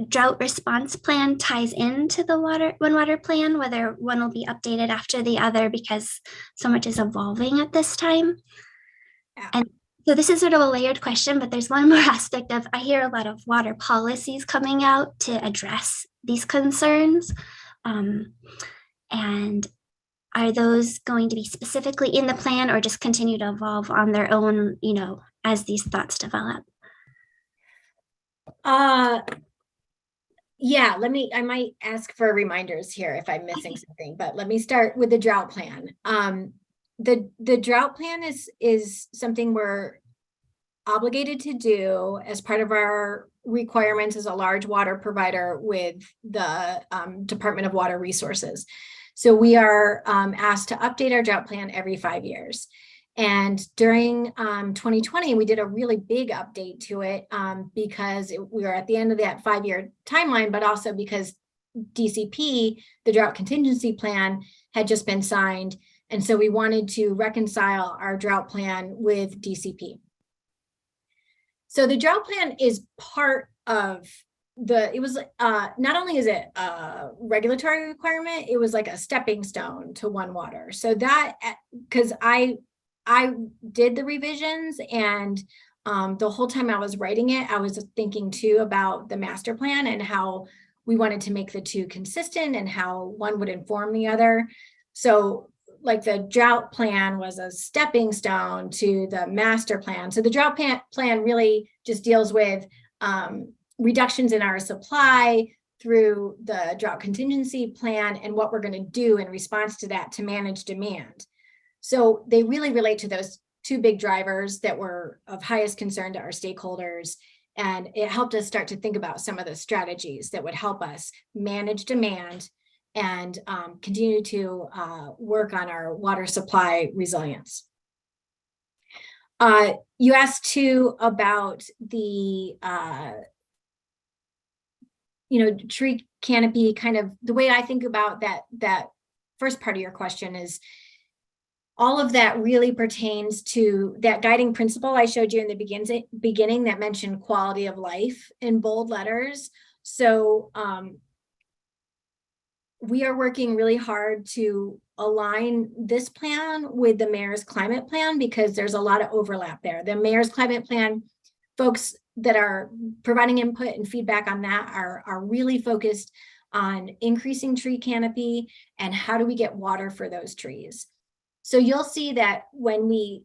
drought response plan ties into the One Water plan, whether one will be updated after the other because so much is evolving at this time. Yeah. And so this is sort of a layered question, but there's one more aspect of, I hear a lot of water policies coming out to address these concerns. And are those going to be specifically in the plan or just continue to evolve on their own, as these thoughts develop? Yeah, I might ask for reminders here if I'm missing something, but let me start with the drought plan. The drought plan is something we're obligated to do as part of our requirements as a large water provider with the Department of Water Resources. So we are asked to update our drought plan every 5 years. And during 2020, we did a really big update to it because we were at the end of that 5-year timeline, but also because DCP, the Drought Contingency Plan, had just been signed. And so we wanted to reconcile our drought plan with DCP. So the drought plan is part of it was not only is it a regulatory requirement, it was like a stepping stone to One Water. So that, because I did the revisions and the whole time I was writing it, I was thinking too about the master plan and how we wanted to make the two consistent and how one would inform the other. So like the drought plan was a stepping stone to the master plan. So the drought plan really just deals with reductions in our supply through the drought contingency plan and what we're going to do in response to that to manage demand. So they really relate to those two big drivers that were of highest concern to our stakeholders. And it helped us start to think about some of the strategies that would help us manage demand and continue to work on our water supply resilience. You asked too about the tree canopy. Kind of the way I think about that first part of your question is all of that really pertains to that guiding principle I showed you in the beginning that mentioned quality of life in bold letters. So we are working really hard to align this plan with the mayor's climate plan because there's a lot of overlap there. The mayor's climate plan folks that are providing input and feedback on that are really focused on increasing tree canopy and how do we get water for those trees. So you'll see that when we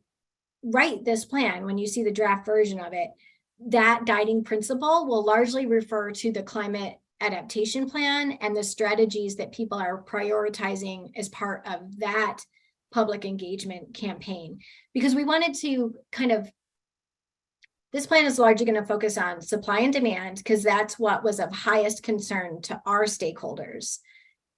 write this plan, when you see the draft version of it, that guiding principle will largely refer to the climate adaptation plan and the strategies that people are prioritizing as part of that public engagement campaign. Because we wanted to this plan is largely going to focus on supply and demand because that's what was of highest concern to our stakeholders.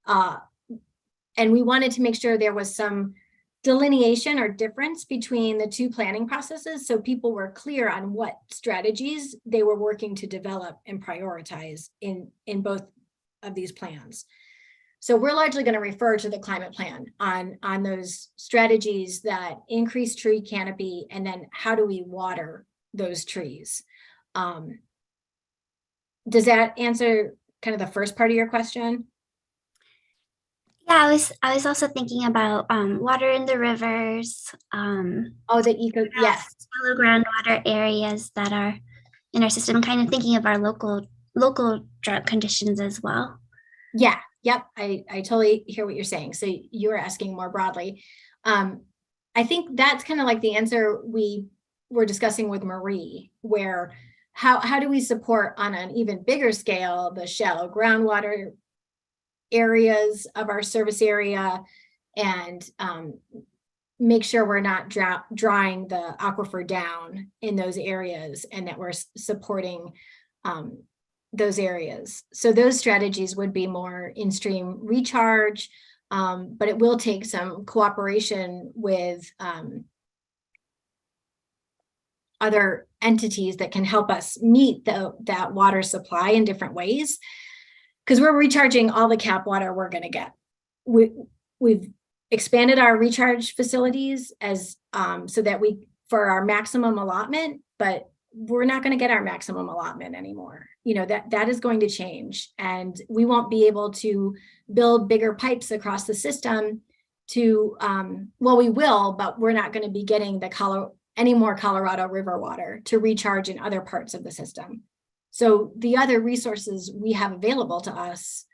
And we wanted to make sure there was some delineation or difference between the two planning processes so people were clear on what strategies they were working to develop and prioritize in both of these plans. So we're largely going to refer to the climate plan on those strategies that increase tree canopy and then how do we water those trees. Does that answer kind of the first part of your question? Yeah, I was also thinking about water in the rivers. Yes. Shallow groundwater areas that are in our system, kind of thinking of our local drought conditions as well. Yeah, yep. I totally hear what you're saying. So you were asking more broadly. I think that's kind of like the answer we were discussing with Marie, where how do we support on an even bigger scale the shallow groundwater areas of our service area and make sure we're not drawing the aquifer down in those areas and that we're supporting those areas. So those strategies would be more in-stream recharge, but it will take some cooperation with other entities that can help us meet that water supply in different ways. Because we're recharging all the cap water we're going to get. We've expanded our recharge facilities as so that for our maximum allotment, but we're not going to get our maximum allotment anymore. That is going to change, and we won't be able to build bigger pipes across the system to we will, but we're not going to be getting any more Colorado River water to recharge in other parts of the system. So the other resources we have available to us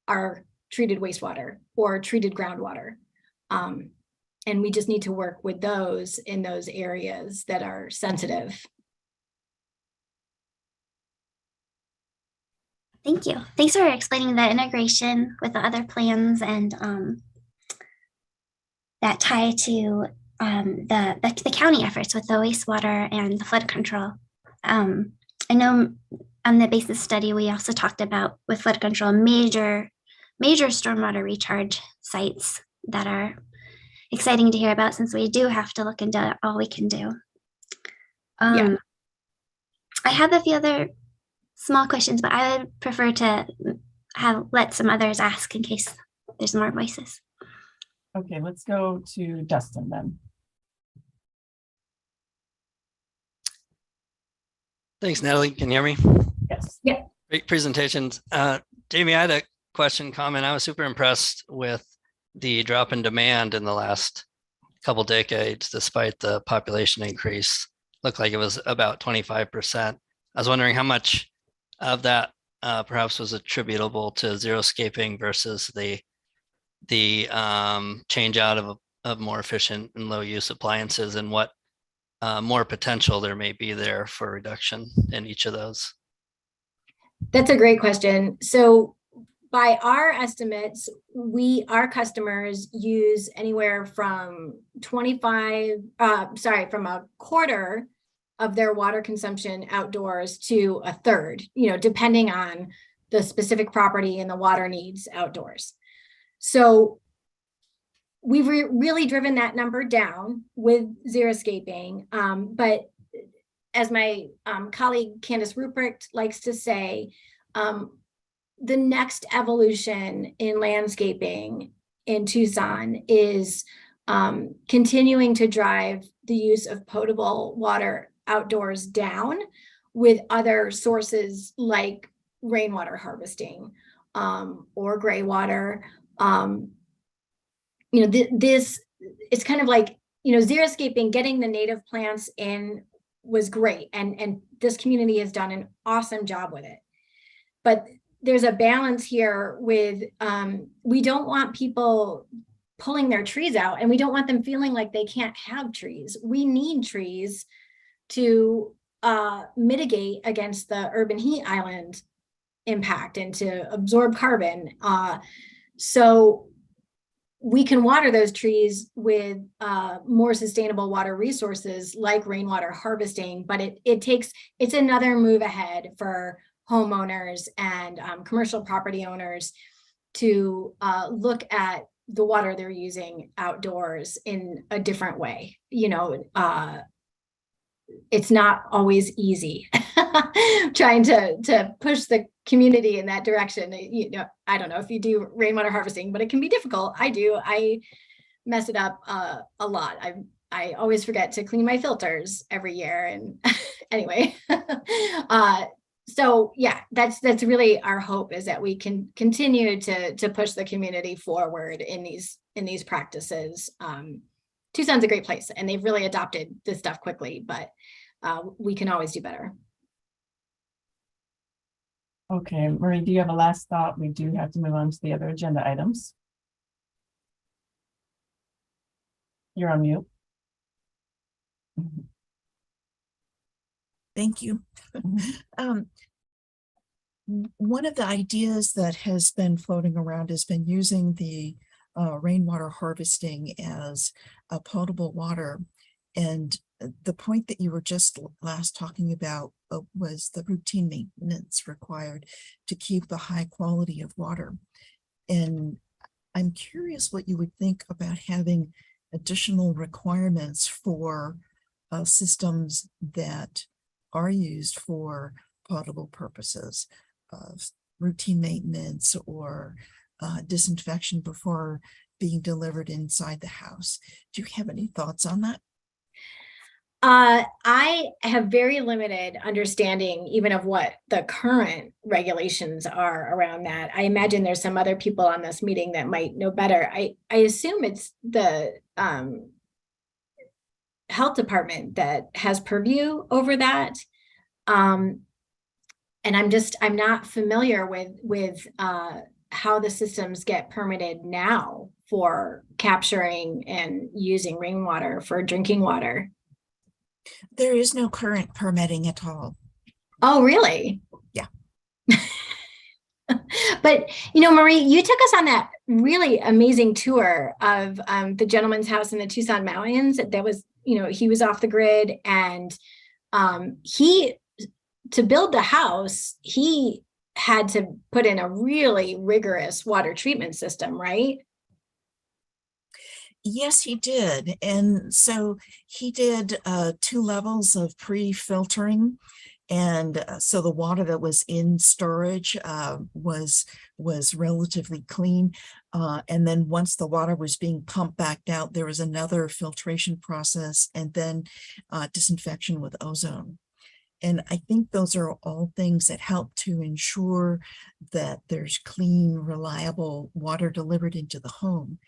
are treated wastewater or treated groundwater. And we just need to work with those in those areas that are sensitive. Thank you. Thanks for explaining the integration with the other plans and that tie to the county efforts with the wastewater and the flood control. I know on the basis study, we also talked about with flood control, major stormwater recharge sites that are exciting to hear about since we do have to look into all we can do. I have a few other small questions, but I would prefer to let some others ask in case there's more voices. Okay, let's go to Dustin then. Thanks, Natalie. Can you hear me? Yes. Yeah. Great presentations. Jamie, I had a comment. I was super impressed with the drop in demand in the last couple decades, despite the population increase. looked like it was about 25%. I was wondering how much of that perhaps was attributable to xeriscaping versus the change out of more efficient and low use appliances, and what more potential there may be there for reduction in each of those. That's a great question. So by our estimates, our customers use anywhere from from a quarter of their water consumption outdoors to a third, depending on the specific property and the water needs outdoors. So we've really driven that number down with xeriscaping. But as my colleague Candace Ruprecht likes to say, the next evolution in landscaping in Tucson is continuing to drive the use of potable water outdoors down with other sources like rainwater harvesting or gray water. This it's kind of like, xeriscaping, getting the native plants in was great. And this community has done an awesome job with it. But there's a balance here with, we don't want people pulling their trees out, and we don't want them feeling like they can't have trees. We need trees to mitigate against the urban heat island impact and to absorb carbon. So we can water those trees with more sustainable water resources like rainwater harvesting, but it's another move ahead for homeowners and commercial property owners to look at the water they're using outdoors in a different way. It's not always easy trying to push the community in that direction. I don't know if you do rainwater harvesting, but it can be difficult. I mess it up a lot. I always forget to clean my filters every year. And anyway, so yeah, that's really our hope, is that we can continue to push the community forward in these practices. Tucson's a great place, and they've really adopted this stuff quickly, but we can always do better. Okay, Marie, do you have a last thought? We do have to move on to the other agenda items. You're on mute. Thank you. One of the ideas that has been floating around has been using the rainwater harvesting as a potable water. And the point that you were just last talking about was the routine maintenance required to keep the high quality of water. And I'm curious what you would think about having additional requirements for systems that are used for potable purposes, routine maintenance or disinfection before being delivered inside the house. Do you have any thoughts on that? I have very limited understanding even of what the current regulations are around that. I imagine there's some other people on this meeting that might know better. I assume it's the health department that has purview over that. And I'm not familiar with how the systems get permitted now for capturing and using rainwater for drinking water. There is no current permitting at all. Oh, really? Yeah. But, Marie, you took us on that really amazing tour of the gentleman's house in the Tucson mountains. That was, he was off the grid, and to build the house, he had to put in a really rigorous water treatment system, right? Yes, he did. And so he did 2 levels of pre-filtering. And so the water that was in storage was relatively clean. And then once the water was being pumped back out, there was another filtration process, and then disinfection with ozone. And I think those are all things that help to ensure that there's clean, reliable water delivered into the home.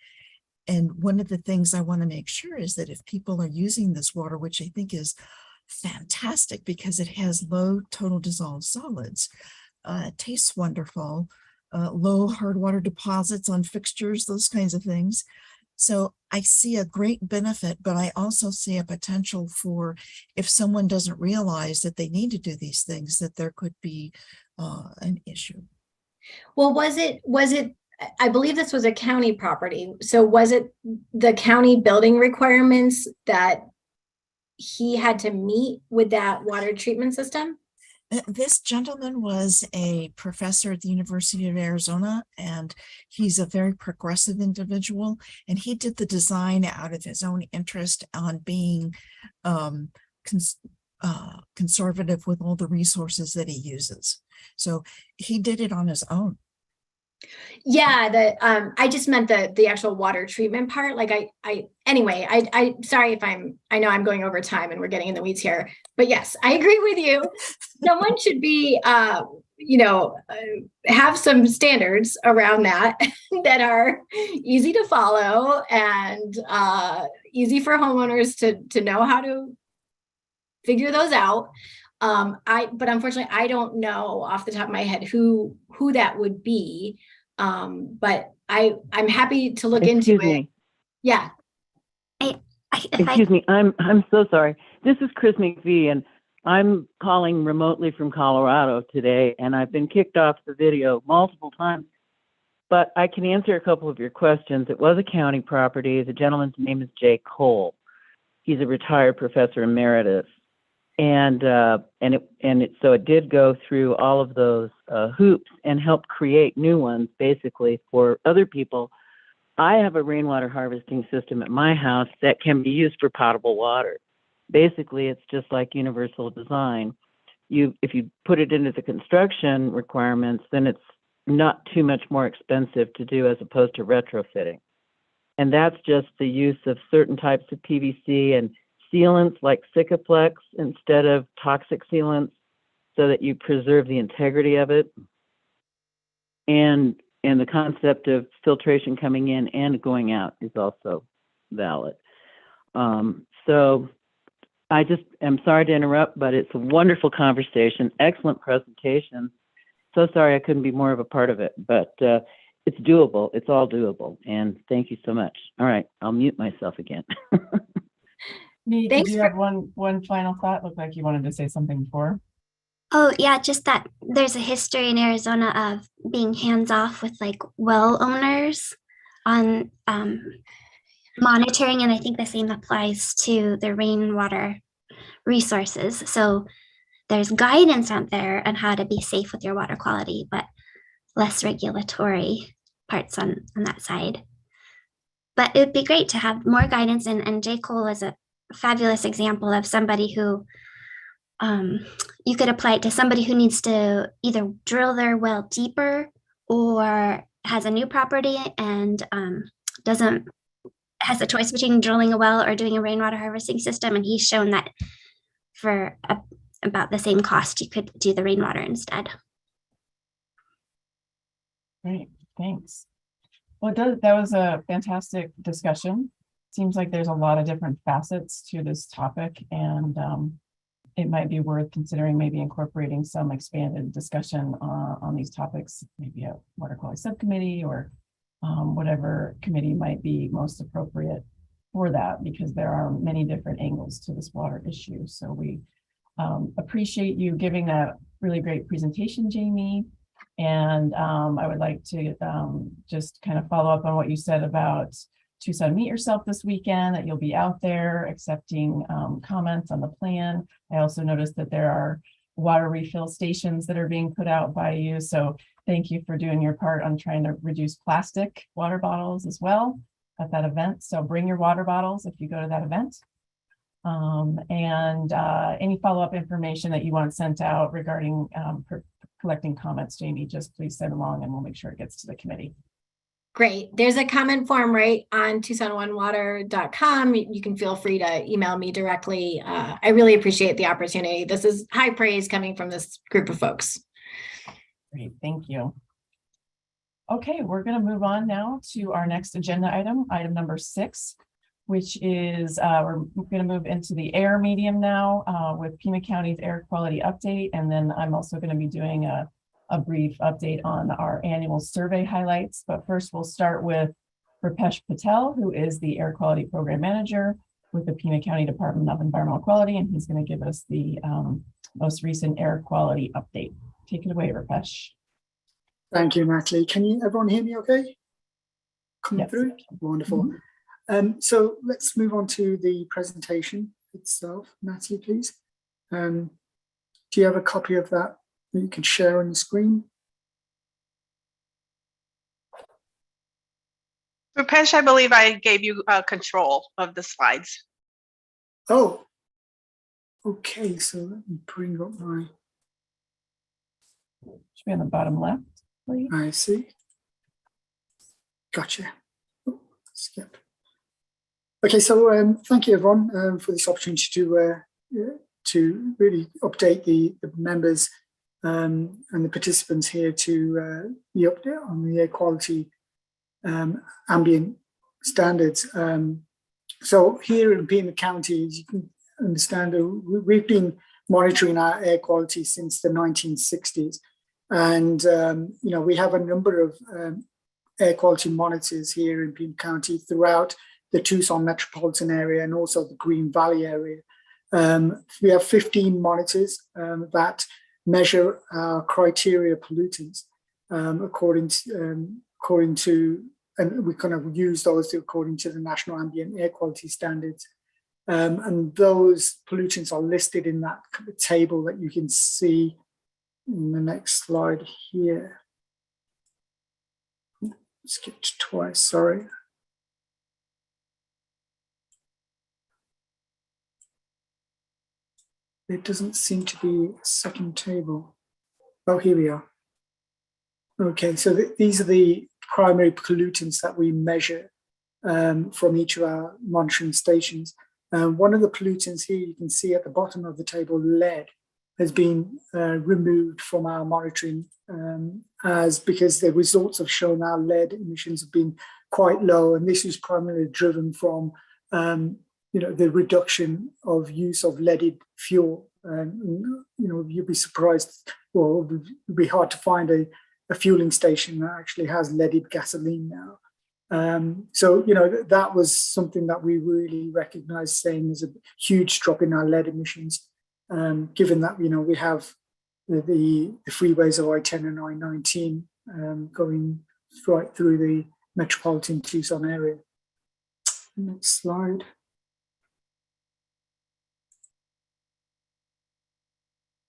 And one of the things I want to make sure is that if people are using this water, which I think is fantastic because it has low total dissolved solids. It tastes wonderful, low hard water deposits on fixtures, those kinds of things. So I see a great benefit, but I also see a potential for, if someone doesn't realize that they need to do these things, that there could be an issue. Well, was it, I believe this was a county property. So was it the county building requirements that he had to meet with that water treatment system? This gentleman was a professor at the University of Arizona, and he's a very progressive individual, and he did the design out of his own interest on being conservative with all the resources that he uses. So he did it on his own. Yeah, I just meant the actual water treatment part. Like anyway, I sorry if I know I'm going over time and we're getting in the weeds here, but yes, I agree with you. Someone should be, have some standards around that that are easy to follow and easy for homeowners to know how to figure those out. But unfortunately, I don't know off the top of my head who that would be. But I'm happy to look into it. Yeah. Excuse me. I'm so sorry. This is Chris McVie, and I'm calling remotely from Colorado today, and I've been kicked off the video multiple times, but I can answer a couple of your questions. It was a county property. The gentleman's name is Jay Cole. He's a retired professor emeritus. So it did go through all of those hoops and help create new ones, basically, for other people. I have a rainwater harvesting system at my house that can be used for potable water. Basically, it's just like universal design. If you put it into the construction requirements, then it's not too much more expensive to do as opposed to retrofitting. And that's just the use of certain types of PVC and sealants like Sikaplex instead of toxic sealants, so that you preserve the integrity of it. And the concept of filtration coming in and going out is also valid. So I just am sorry to interrupt, but it's a wonderful conversation, excellent presentation. So sorry I couldn't be more of a part of it, but it's doable. It's all doable. And thank you so much. All right, I'll mute myself again. Mead, did you have one final thought? Looked like you wanted to say something before. Oh, yeah, just that there's a history in Arizona of being hands-off with like well owners on monitoring, and I think the same applies to the rainwater resources. So there's guidance out there on how to be safe with your water quality, but less regulatory parts on that side. But it would be great to have more guidance, and J. Cole is a fabulous example of somebody who you could apply it to somebody who needs to either drill their well deeper or has a new property and has a choice between drilling a well or doing a rainwater harvesting system. And he's shown that for about the same cost, you could do the rainwater instead. Great, thanks. Well, that was a fantastic discussion. Seems like there's a lot of different facets to this topic, and it might be worth considering maybe incorporating some expanded discussion on these topics, maybe a water quality subcommittee or whatever committee might be most appropriate for that, because there are many different angles to this water issue. So we appreciate you giving that really great presentation, Jamie. And I would like to just kind of follow up on what you said about Tucson Meet Yourself this weekend, that you'll be out there accepting comments on the plan. I also noticed that there are water refill stations that are being put out by you. So thank you for doing your part on trying to reduce plastic water bottles as well at that event. So bring your water bottles if you go to that event. Any follow-up information that you want sent out regarding collecting comments, Jamie, just please send along and we'll make sure it gets to the committee. Great. There's a comment form right on TucsonOneWater.com. You can feel free to email me directly. I really appreciate the opportunity. This is high praise coming from this group of folks. Great, thank you. Okay, we're going to move on now to our next agenda item, item number 6, which is, we're going to move into the air medium now with Pima County's air quality update. And then I'm also going to be doing a brief update on our annual survey highlights. But first, we'll start with Rupesh Patel, who is the air quality program manager with the Pima County Department of Environmental Quality, and he's going to give us the most recent air quality update. Take it away, Rupesh. Thank you, Natalie. Can you everyone hear me okay? Coming Yes. through? Wonderful. So let's move on to the presentation itself. Natalie, please. Do you have a copy of that you can share on the screen? Rupesh, I believe I gave you control of the slides. Oh, okay. So let me bring up my. Should be on the bottom left, please. I see. Gotcha. Oh, skip. Okay, so thank you everyone for this opportunity to really update the members and the participants here to the update on the air quality ambient standards. So here in Pima County, as you can understand, we've been monitoring our air quality since the 1960s. And, you know, we have a number of air quality monitors here in Pima County throughout the Tucson metropolitan area and also the Green Valley area. We have 15 monitors that measure our criteria pollutants according to, and we kind of use those according to the National Ambient Air Quality Standards. And those pollutants are listed in that table that you can see in the next slide here. Skipped twice, sorry. There doesn't seem to be a second table. Oh, here we are. Okay, so these are the primary pollutants that we measure from each of our monitoring stations. One of the pollutants here, you can see at the bottom of the table, lead, has been removed from our monitoring because the results have shown our lead emissions have been quite low, and this is primarily driven from you know, the reduction of use of leaded fuel. You know, you'd be surprised, well, it would be hard to find a fueling station that actually has leaded gasoline now. So, you know, that was something that we really recognized, saying there's a huge drop in our lead emissions, given that, you know, we have the freeways of I-10 and I-19 going right through the metropolitan Tucson area. Next slide.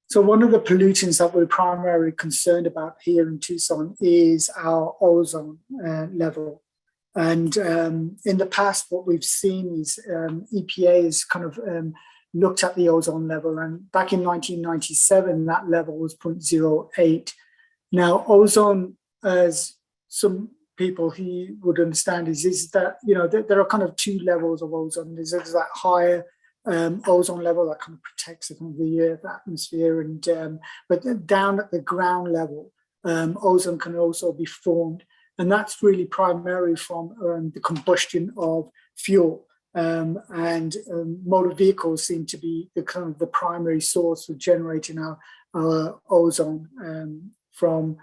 So one of the pollutants that we're primarily concerned about here in Tucson is our ozone level. And in the past, what we've seen is EPA has kind of looked at the ozone level, and back in 1997, that level was 0.08. Now, ozone, as some people he would understand, is that, you know, there are kind of two levels of ozone. There's that higher ozone level that kind of protects the Earth atmosphere, and but down at the ground level, ozone can also be formed, and that's really primarily from the combustion of fuel. And motor vehicles seem to be the kind of the primary source of generating our ozone from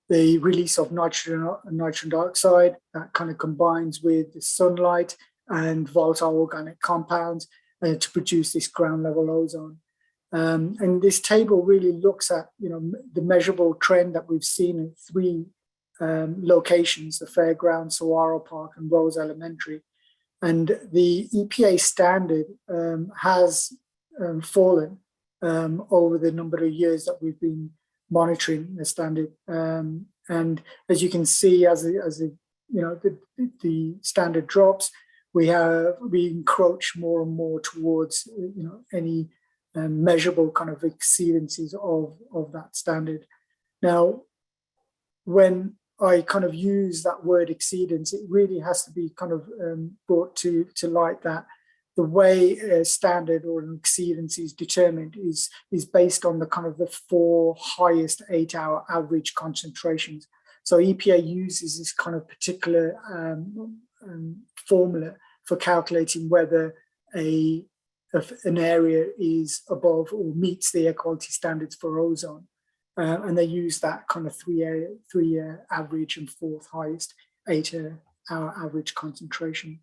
the release of nitrogen dioxide that kind of combines with the sunlight and volatile organic compounds to produce this ground level ozone. And this table really looks at, you know, the measurable trend that we've seen in three locations: the Fairground, Saguaro Park, and Rose Elementary. And the EPA standard has fallen over the number of years that we've been monitoring the standard. And as you can see, as the standard drops, we encroach more and more towards, you know, any measurable kind of exceedances of that standard. Now, when I kind of use that word exceedance, it really has to be kind of brought to light that the way a standard or an exceedance is determined is based on the kind of the 4 highest 8-hour average concentrations. So EPA uses this kind of particular formula for calculating whether if an area is above or meets the air quality standards for ozone. And they use that kind of three-year average and fourth highest 8-hour average concentration.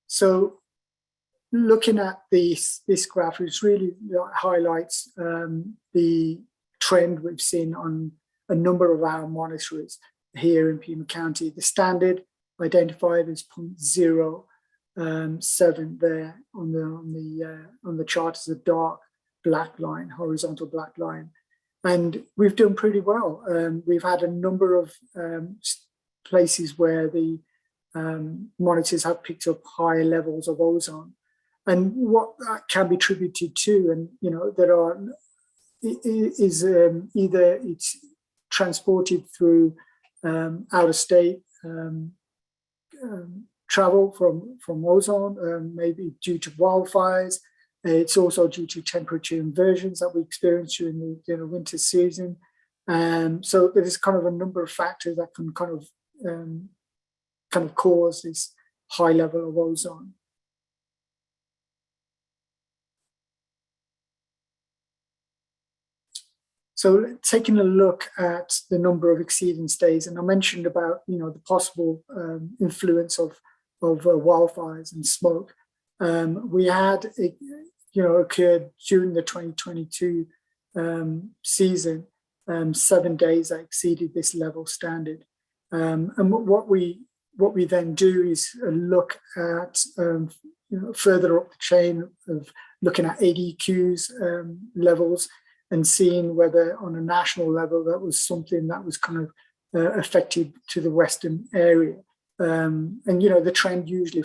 So looking at this graph, which really highlights the trend we've seen on a number of our monitors here in Pima County. The standard identified as 0.07 there on the chart is a dark black line, horizontal black line, and we've done pretty well. We've had a number of places where the monitors have picked up higher levels of ozone, and what that can be attributed to, and there is either it's transported through out of state travel from ozone, maybe due to wildfires. It's also due to temperature inversions that we experience during the winter season. So there's kind of a number of factors that can kind of cause this high level of ozone. So taking a look at the number of exceedance days, and I mentioned about the possible influence of wildfires and smoke. We had occurred during the 2022 season, 7 days that exceeded this level standard. And what we then do is look at further up the chain of looking at ADQ's levels and seeing whether on a national level that was something that was kind of affected to the western area. And the trend usually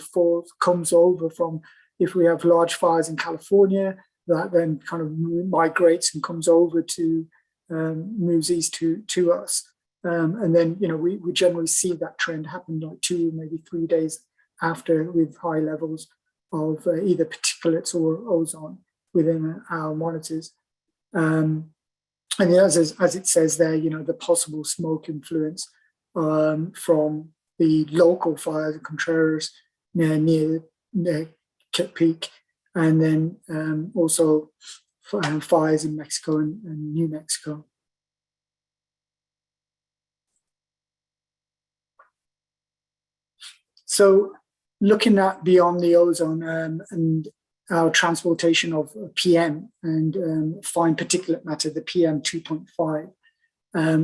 comes over from, if we have large fires in California, that then kind of migrates and comes over to moves east to us. And then we generally see that trend happen like 2, maybe 3 days after, with high levels of either particulates or ozone within our monitors. And as it says there, the possible smoke influence from the local fires, Contreras near Kit Peak, and then also fires in Mexico and New Mexico. So looking at beyond the ozone and our transportation of PM and fine particulate matter, the PM 2.5,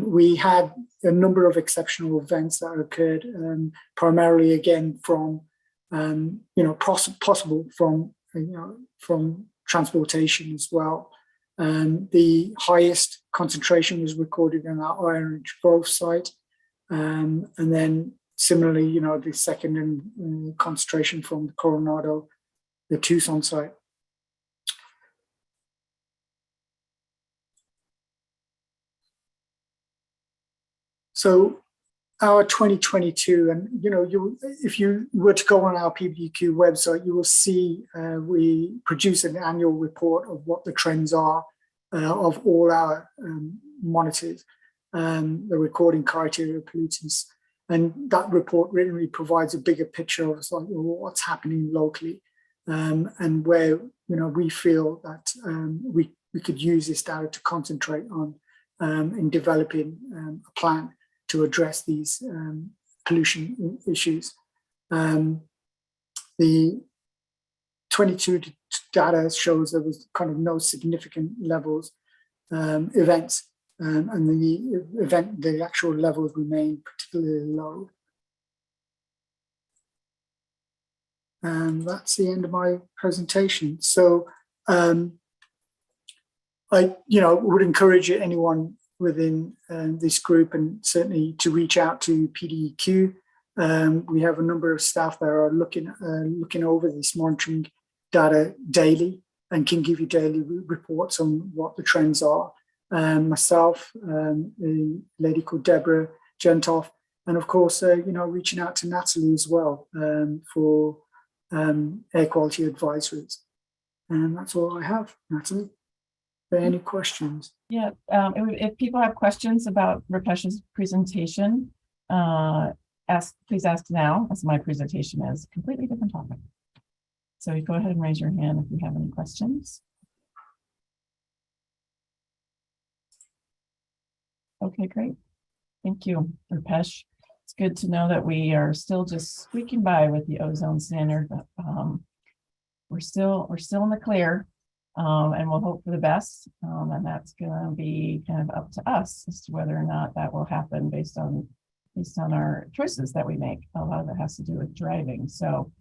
we had a number of exceptional events that occurred, primarily again from possible from transportation as well. The highest concentration was recorded in our Iron Ridge Grove site, and then similarly, the second concentration from the Coronado, the Tucson site. So our 2022, and if you were to go on our PBQ website, you will see we produce an annual report of what the trends are of all our monitors, the recording criteria pollutants. And that report really provides a bigger picture of what's happening locally, and where we feel that we could use this data to concentrate on in developing a plan to address these pollution issues. The 22 data shows there was kind of no significant levels events, and the actual levels remain particularly low. And that's the end of my presentation. So I would encourage anyone within this group, and certainly to reach out to PDEQ. We have a number of staff that are looking over this monitoring data daily and can give you daily reports on what the trends are. Myself, a lady called Deborah Gentoff, and of course, reaching out to Natalie as well for air quality advisories. And that's all I have, Natalie. Are there any questions? Yeah, if people have questions about Rupesh's presentation, please ask now, as my presentation is a completely different topic. So you go ahead and raise your hand if you have any questions. Okay, great. Thank you, Rupesh. It's good to know that we are still just squeaking by with the ozone standard, but we're still in the clear, and we'll hope for the best. And that's going to be kind of up to us as to whether or not that will happen based on our choices that we make. A lot of it has to do with driving. So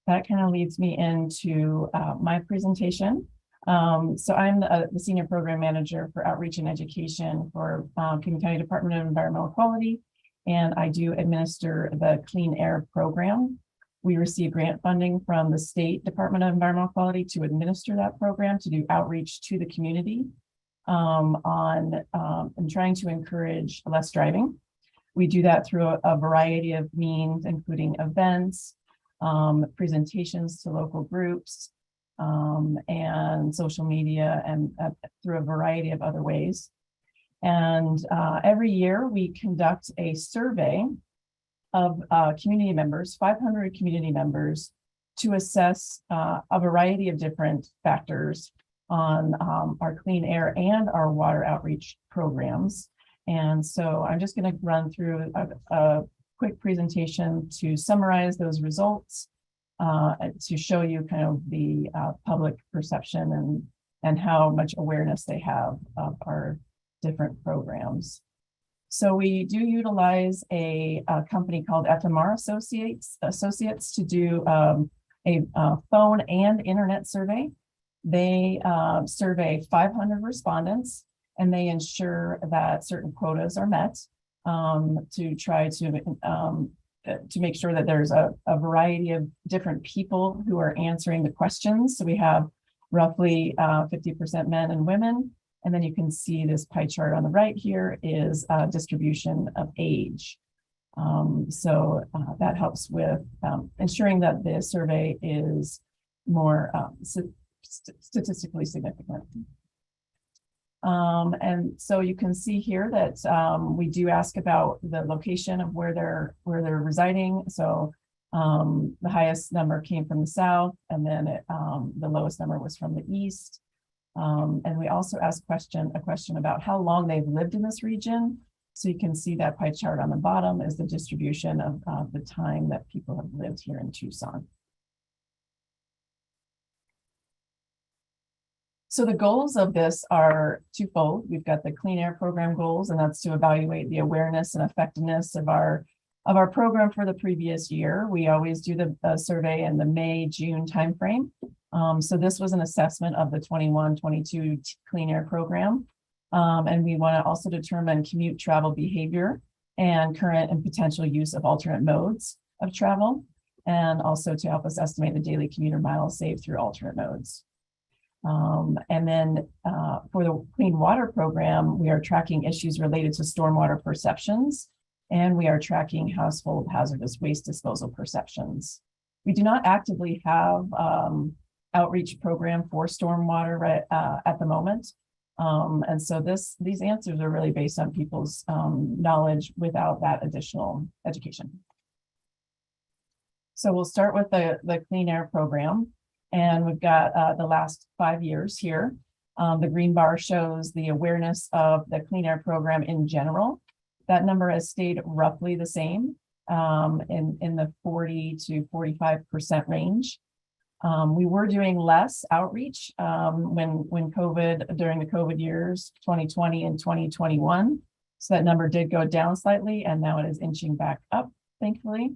that kind of leads me into my presentation. So I'm the Senior Program Manager for Outreach and Education for King County Department of Environmental Quality, and I do administer the Clean Air Program. We receive grant funding from the State Department of Environmental Quality to administer that program, to do outreach to the community and trying to encourage less driving. We do that through a variety of means, including events, presentations to local groups, and social media, and through a variety of other ways. And every year we conduct a survey of community members, 500 community members, to assess a variety of different factors on our clean air and our water outreach programs. And so I'm just going to run through a quick presentation to summarize those results, to show you kind of the public perception and how much awareness they have of our different programs. So we do utilize a company called FMR Associates to do a phone and internet survey. They survey 500 respondents, and they ensure that certain quotas are met to try to make sure that there's a variety of different people who are answering the questions. So we have roughly 50% men and women. And then you can see this pie chart on the right here is a distribution of age. So that helps with ensuring that the survey is more statistically significant. And so you can see here that we do ask about the location of where they're residing. So the highest number came from the south, and then the lowest number was from the east. And we also ask a question about how long they've lived in this region. So you can see that pie chart on the bottom is the distribution of the time that people have lived here in Tucson. So the goals of this are twofold. We've got the Clean Air Program goals, and that's to evaluate the awareness and effectiveness of our program for the previous year. We always do the survey in the May-June timeframe. So this was an assessment of the 21-22 Clean Air Program. And we want to also determine commute travel behavior and current and potential use of alternate modes of travel, and also to help us estimate the daily commuter miles saved through alternate modes. And then for the Clean Water Program, we are tracking issues related to stormwater perceptions, and we are tracking household hazardous waste disposal perceptions. We do not actively have outreach program for stormwater at the moment. And so these answers are really based on people's knowledge without that additional education. So we'll start with the Clean Air Program. And we've got the last 5 years here. The green bar shows the awareness of the Clean Air Program in general. That number has stayed roughly the same in the 40 to 45% range. We were doing less outreach during the COVID years, 2020 and 2021. So that number did go down slightly, and now it is inching back up, thankfully.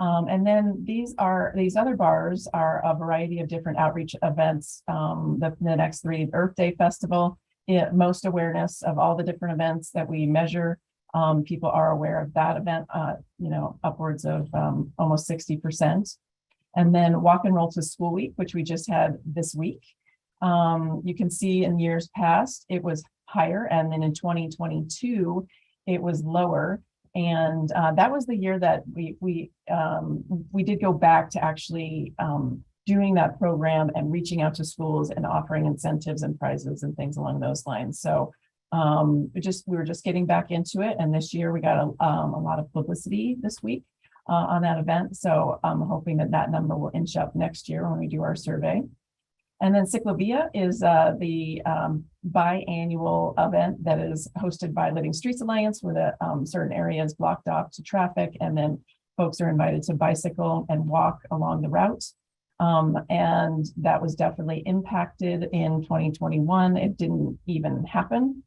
And then these other bars are a variety of different outreach events. The next three, Earth Day Festival, most awareness of all the different events that we measure. People are aware of that event, upwards of almost 60%. And then Walk and Roll to School Week, which we just had this week. You can see in years past, it was higher. And then in 2022, it was lower. And that was the year that we did go back to actually doing that program and reaching out to schools and offering incentives and prizes and things along those lines. So We were just getting back into it, and this year we got a lot of publicity this week on that event. So I'm hoping that that number will inch up next year when we do our survey. And then Ciclovia is the biannual event that is hosted by Living Streets Alliance, where the certain areas blocked off to traffic, and then folks are invited to bicycle and walk along the route. And that was definitely impacted in 2021. It didn't even happen.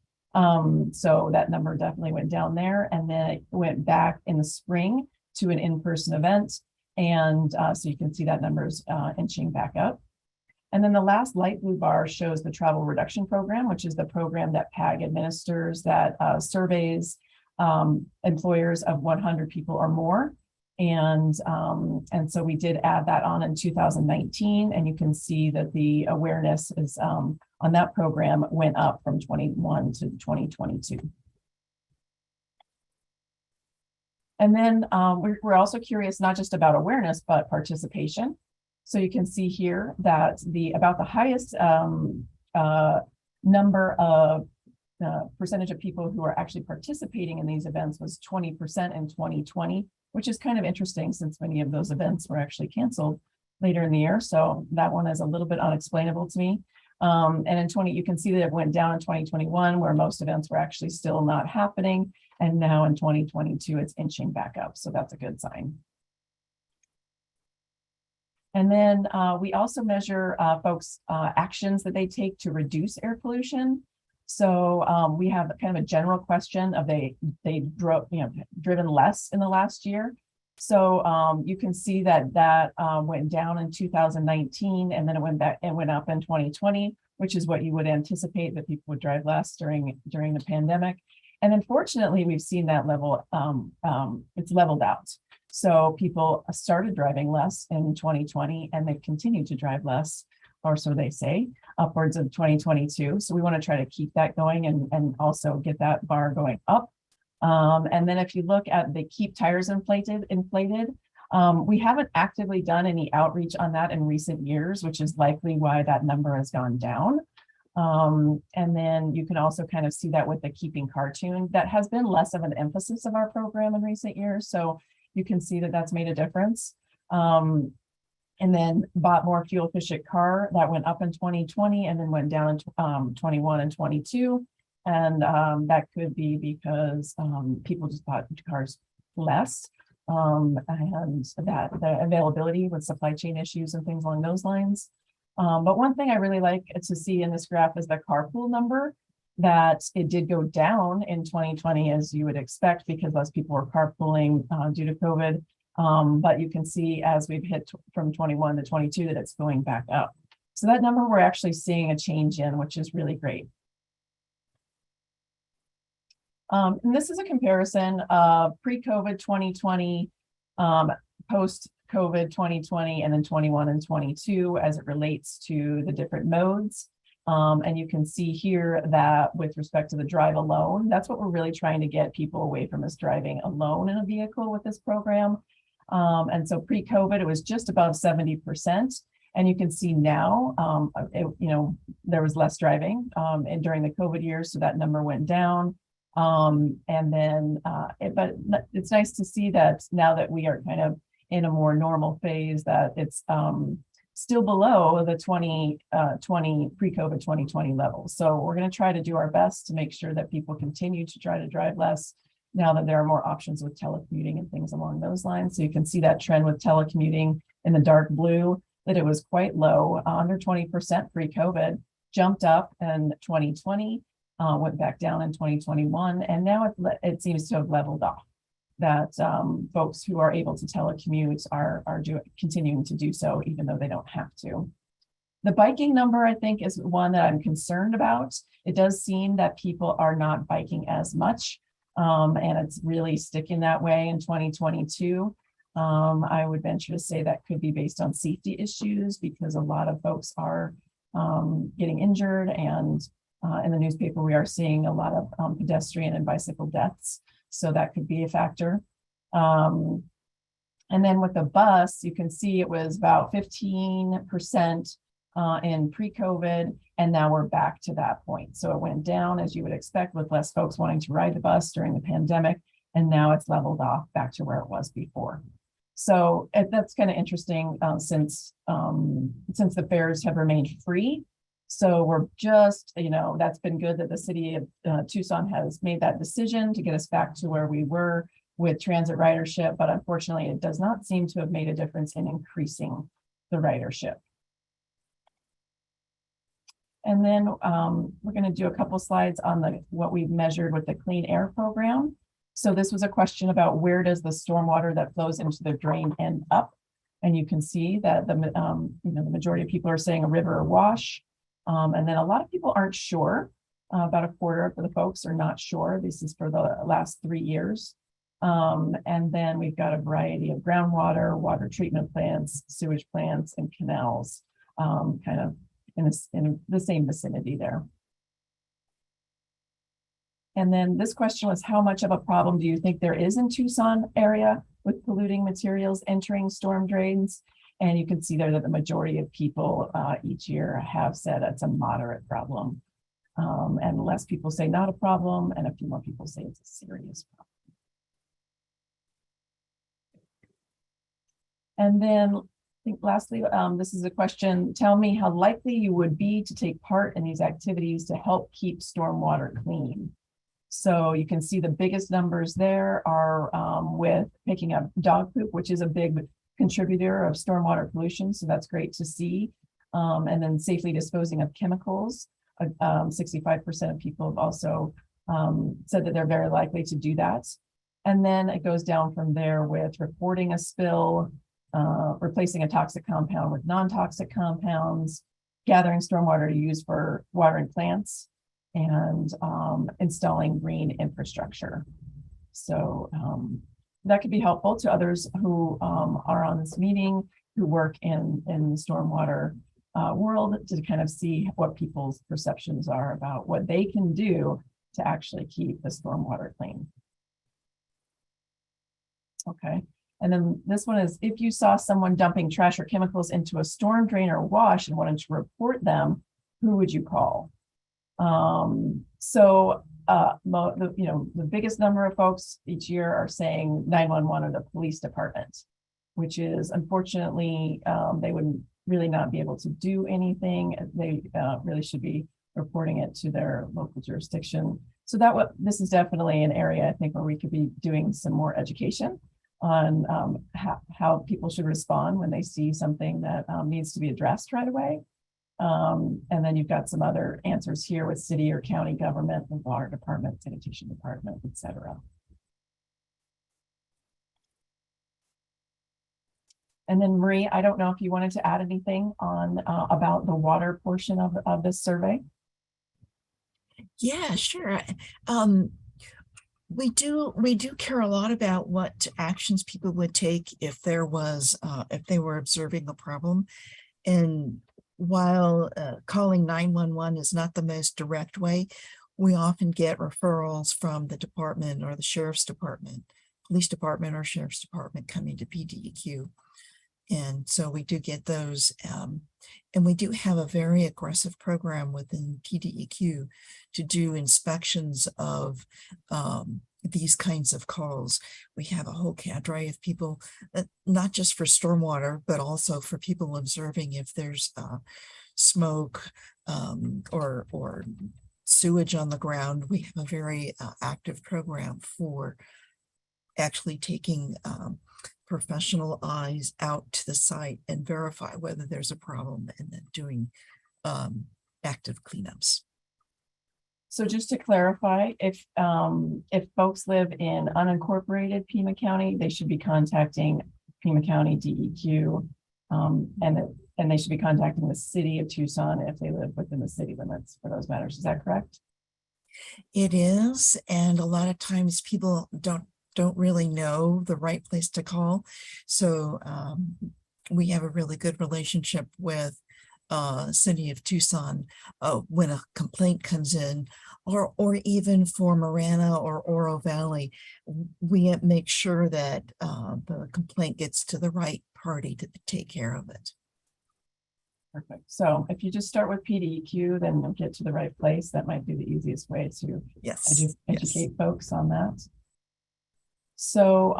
So that number definitely went down there, and then it went back in the spring to an in-person event. And so you can see that number's inching back up. And then the last light blue bar shows the travel reduction program, which is the program that PAG administers that surveys employers of 100 people or more. And so we did add that on in 2019, and you can see that the awareness is on that program went up from 21 to 2022. And then we're also curious not just about awareness, but participation. So you can see here that about the highest number of percentage of people who are actually participating in these events was 20% in 2020, which is kind of interesting since many of those events were actually canceled later in the year. So that one is a little bit unexplainable to me. And in you can see that it went down in 2021, where most events were actually still not happening. And now in 2022, it's inching back up. So that's a good sign. And then we also measure folks' actions that they take to reduce air pollution. So we have kind of a general question of they drove, driven less in the last year. So you can see that went down in 2019, and then it went up in 2020, which is what you would anticipate, that people would drive less during the pandemic. And unfortunately, we've seen that level, it's leveled out. So people started driving less in 2020, and they've continued to drive less, or so they say, upwards of 2022. So we want to try to keep that going and also get that bar going up. And then if you look at the keep tires inflated, we haven't actively done any outreach on that in recent years, which is likely why that number has gone down. And then you can also kind of see that with the keeping cartoon. That has been less of an emphasis of our program in recent years. So you can see that that's made a difference. And then bought more fuel efficient car, that went up in 2020 and then went down in 21 and 22. And that could be because people just bought cars less. And that the availability with supply chain issues and things along those lines. But one thing I really like to see in this graph is the carpool number, that it did go down in 2020, as you would expect, because less people were carpooling due to COVID. But you can see as we've hit from 21 to 22 that it's going back up. So that number we're actually seeing a change in, which is really great. And this is a comparison of pre-COVID 2020, post-COVID 2020, and then 21 and 22 as it relates to the different modes. And you can see here that with respect to the drive alone, that's what we're really trying to get people away from, is driving alone in a vehicle with this program. And so pre-COVID, it was just above 70%. And you can see now, there was less driving and during the COVID years, so that number went down. But it's nice to see that now that we are kind of in a more normal phase, that it's still below the 2020 pre-COVID 2020 levels. So we're going to try to do our best to make sure that people continue to try to drive less now that there are more options with telecommuting and things along those lines. So you can see that trend with telecommuting in the dark blue, that it was quite low, under 20% pre-COVID, jumped up in 2020, went back down in 2021, and now it seems to have leveled off. That folks who are able to telecommute are continuing to do so, even though they don't have to. The biking number, I think, is one that I'm concerned about. It does seem that people are not biking as much, and it's really sticking that way in 2022. I would venture to say that could be based on safety issues, because a lot of folks are getting injured, and in the newspaper we are seeing a lot of pedestrian and bicycle deaths. So that could be a factor. And then with the bus, you can see it was about 15% in pre-COVID, and now we're back to that point. So it went down, as you would expect, with less folks wanting to ride the bus during the pandemic, and now it's leveled off back to where it was before. So that's kind of interesting since the fares have remained free. So we're just, that's been good that the city of Tucson has made that decision to get us back to where we were with transit ridership, but unfortunately it does not seem to have made a difference in increasing the ridership. And then we're going to do a couple slides on what we've measured with the clean air program. So this was a question about where does the stormwater that flows into the drain end up? And you can see that the majority of people are saying a river or wash. And then a lot of people aren't sure. About a quarter of the folks are not sure. This is for the last 3 years. And then we've got a variety of groundwater, water treatment plants, sewage plants, and canals, kind of in the same vicinity there. And then this question was, how much of a problem do you think there is in Tucson area with polluting materials entering storm drains? And you can see there that the majority of people each year have said it's a moderate problem. And less people say not a problem, and a few more people say it's a serious problem. And then I think lastly, this is a question, tell me how likely you would be to take part in these activities to help keep stormwater clean. So you can see the biggest numbers there are with picking up dog poop, which is a big contributor of stormwater pollution. So that's great to see. And then safely disposing of chemicals. 65% of people have also said that they're very likely to do that. And then it goes down from there with reporting a spill, replacing a toxic compound with non-toxic compounds, gathering stormwater to use for watering plants, and installing green infrastructure. So that could be helpful to others who are on this meeting, who work in the stormwater world, to kind of see what people's perceptions are about what they can do to actually keep the stormwater clean. Okay. And then this one is, if you saw someone dumping trash or chemicals into a storm drain or wash and wanted to report them, who would you call? The biggest number of folks each year are saying 911 or the police department, which is unfortunately, they wouldn't really not be able to do anything. They really should be reporting it to their local jurisdiction. So this is definitely an area I think where we could be doing some more education on how people should respond when they see something that needs to be addressed right away. And then you've got some other answers here with city or county government, the water department, sanitation department, etc. And then Marie, I don't know if you wanted to add anything on about the water portion of this survey. Yeah, sure. We do care a lot about what actions people would take if they were observing a problem. And while calling 911 is not the most direct way, we often get referrals from the department or the sheriff's department, police department or sheriff's department coming to PDEQ. And so we do get those, and we do have a very aggressive program within PDEQ to do inspections of these kinds of calls. We have a whole cadre of people, not just for stormwater, but also for people observing if there's smoke or sewage on the ground. We have a very active program for actually taking professional eyes out to the site and verify whether there's a problem, and then doing active cleanups. So just to clarify, if folks live in unincorporated Pima County, they should be contacting Pima County DEQ, and they should be contacting the city of Tucson if they live within the city limits for those matters. Is that correct? It is, and a lot of times people don't really know the right place to call. So we have a really good relationship with city of Tucson when a complaint comes in, or even for Marana or Oro Valley, we make sure that the complaint gets to the right party to take care of it. Perfect. So if you just start with PDEQ, then you'll get to the right place. That might be the easiest way to educate folks on that. So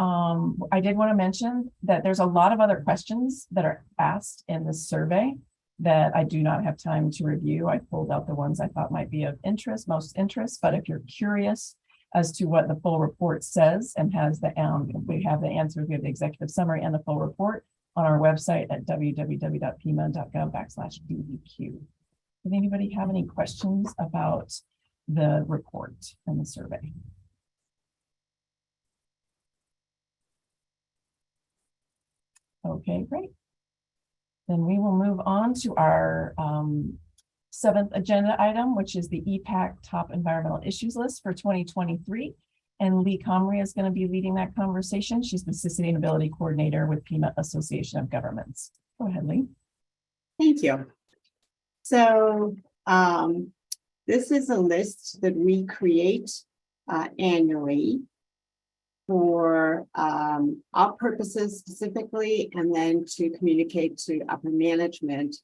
I did want to mention that there's a lot of other questions that are asked in this survey that I do not have time to review. I pulled out the ones I thought might be of interest, most interest, but if you're curious as to what the full report says and has the, we have the answers, we have the executive summary and the full report on our website at www.pima.gov/DEQ. Does anybody have any questions about the report and the survey? Okay, great. Then we will move on to our 7th agenda item, which is the EPAC Top Environmental Issues List for 2023. And Lee Comrie is going to be leading that conversation. She's the Sustainability Coordinator with Pima Association of Governments. Go ahead, Lee. Thank you. So this is a list that we create annually for our purposes specifically, and then to communicate to upper management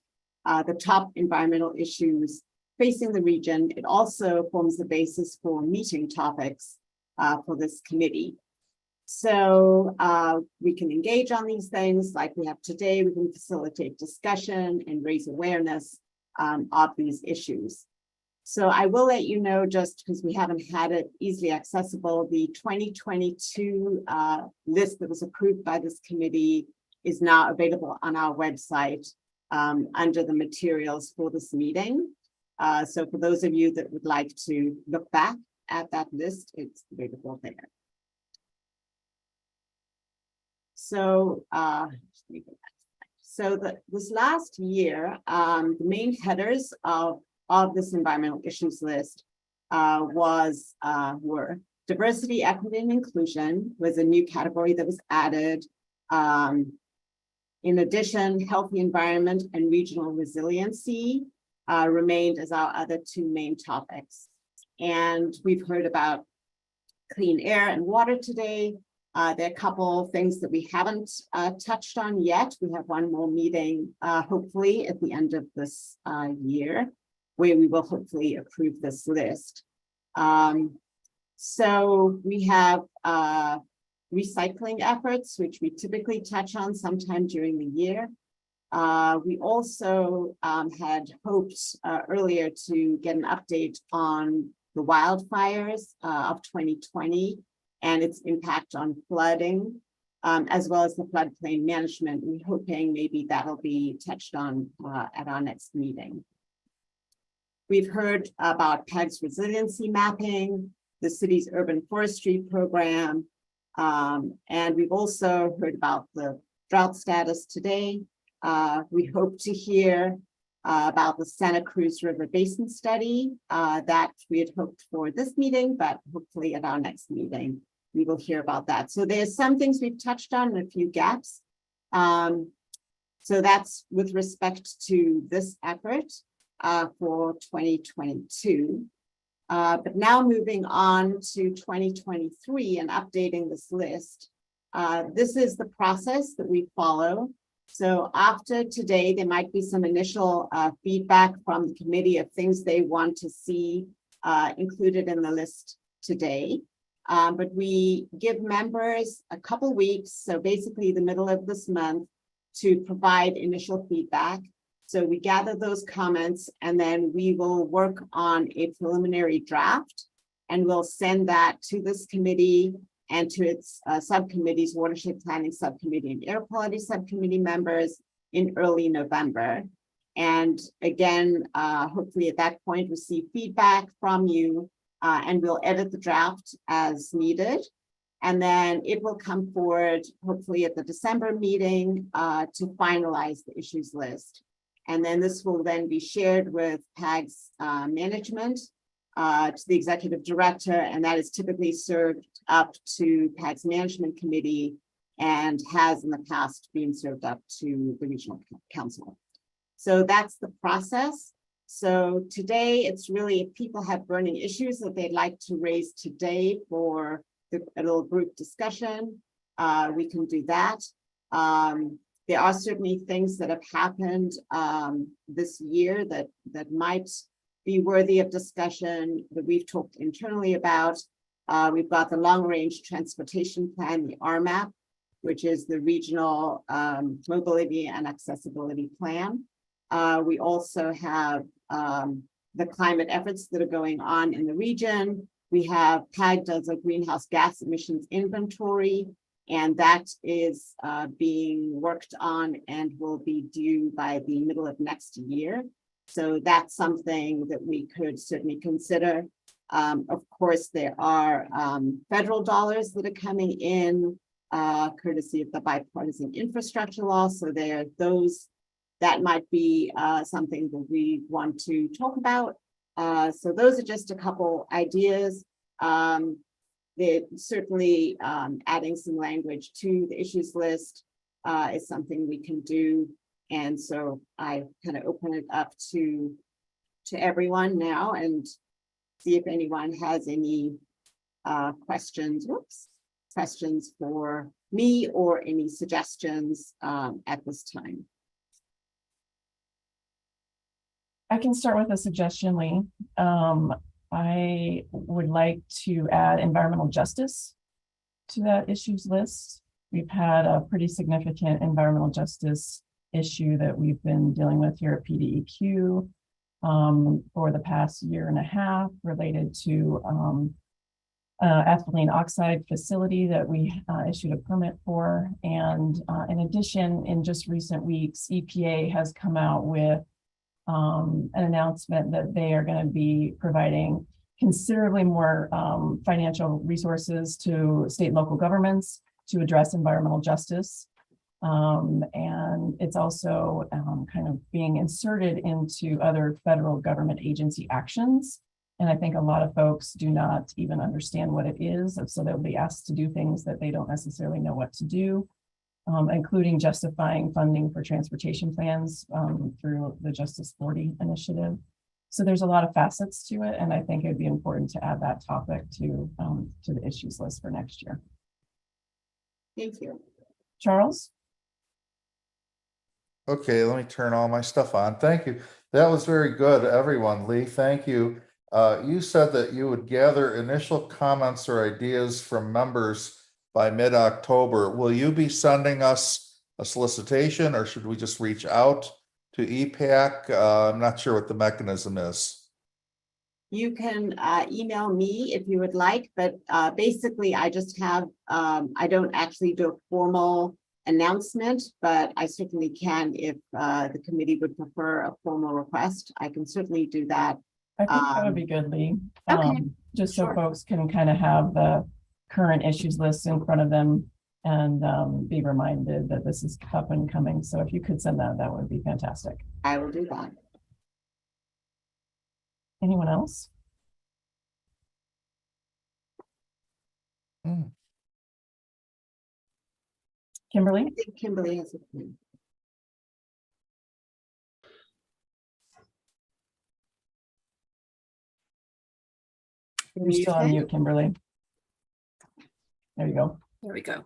the top environmental issues facing the region. It also forms the basis for meeting topics for this committee. So we can engage on these things like we have today. We can facilitate discussion and raise awareness of these issues. So I will let you know, just because we haven't had it easily accessible, the 2022 list that was approved by this committee is now available on our website under the materials for this meeting. So for those of you that would like to look back at that list, it's available there. So, this last year, the main headers of this environmental issues list were diversity, equity, and inclusion was a new category that was added. In addition, healthy environment and regional resiliency remained as our other two main topics. And we've heard about clean air and water today. There are a couple of things that we haven't touched on yet. We have one more meeting, hopefully at the end of this year, where we will hopefully approve this list. So we have recycling efforts, which we typically touch on sometime during the year. We also had hoped earlier to get an update on the wildfires of 2020 and its impact on flooding, as well as the floodplain management. We're hoping maybe that'll be touched on at our next meeting. We've heard about PAG's resiliency mapping, the city's urban forestry program, and we've also heard about the drought status today. We hope to hear about the Santa Cruz River Basin study that we had hoped for this meeting, but hopefully at our next meeting, we will hear about that. So there's some things we've touched on and a few gaps. So that's with respect to this effort for 2022. But now moving on to 2023 and updating this list. This is the process that we follow. So after today, there might be some initial feedback from the committee of things they want to see included in the list today. But we give members a couple weeks, so basically the middle of this month, to provide initial feedback. So we gather those comments and then we will work on a preliminary draft, and we'll send that to this committee and to its subcommittees, Watershed Planning Subcommittee and Air Quality Subcommittee members in early November. And again, hopefully at that point, receive feedback from you, and we'll edit the draft as needed. And then it will come forward, hopefully at the December meeting, to finalize the issues list. And then this will then be shared with PAG's management, to the executive director, and that is typically served up to PAG's management committee and has in the past been served up to the regional council. So that's the process. So today it's really, if people have burning issues that they'd like to raise today for a little group discussion, we can do that. There are certainly things that have happened this year that might be worthy of discussion that we've talked internally about. We've got the long-range transportation plan, the RMAP, which is the regional mobility and accessibility plan. We also have the climate efforts that are going on in the region. We have PAG does a greenhouse gas emissions inventory, and that is being worked on and will be due by the middle of next year. So that's something that we could certainly consider. Of course, there are federal dollars that are coming in courtesy of the bipartisan infrastructure law. So there are those that might be something that we want to talk about. So those are just a couple ideas. Certainly adding some language to the issues list is something we can do. And so I kind of open it up to everyone now and see if anyone has any questions for me or any suggestions at this time. I can start with a suggestion, Lee. I would like to add environmental justice to that issues list. We've had a pretty significant environmental justice issue that we've been dealing with here at PDEQ for the past year and a half related to ethylene oxide facility that we issued a permit for. And in addition, in just recent weeks, EPA has come out with an announcement that they are going to be providing considerably more financial resources to state and local governments to address environmental justice. And it's also kind of being inserted into other federal government agency actions. And I think a lot of folks do not even understand what it is. So they'll be asked to do things that they don't necessarily know what to do. Including justifying funding for transportation plans through the Justice 40 initiative. So there's a lot of facets to it, and I think it'd be important to add that topic to the issues list for next year. Thank you. Charles? Okay, let me turn all my stuff on. Thank you. That was very good, everyone. Lee, thank you. You said that you would gather initial comments or ideas from members by mid-October. Will you be sending us a solicitation, or should we just reach out to EPAC? I'm not sure what the mechanism is. You can email me if you would like, but basically I just have, I don't actually do a formal announcement, but I certainly can if the committee would prefer a formal request. I can certainly do that. I think that would be good, Lee. Okay. Just so folks can kind of have the current issues list in front of them and be reminded that this is up and coming. So if you could send that, that would be fantastic. I will do that. Anyone else? Kimberly? I think Kimberly has a point. You're still on mute, Kimberly. There you go. There we go.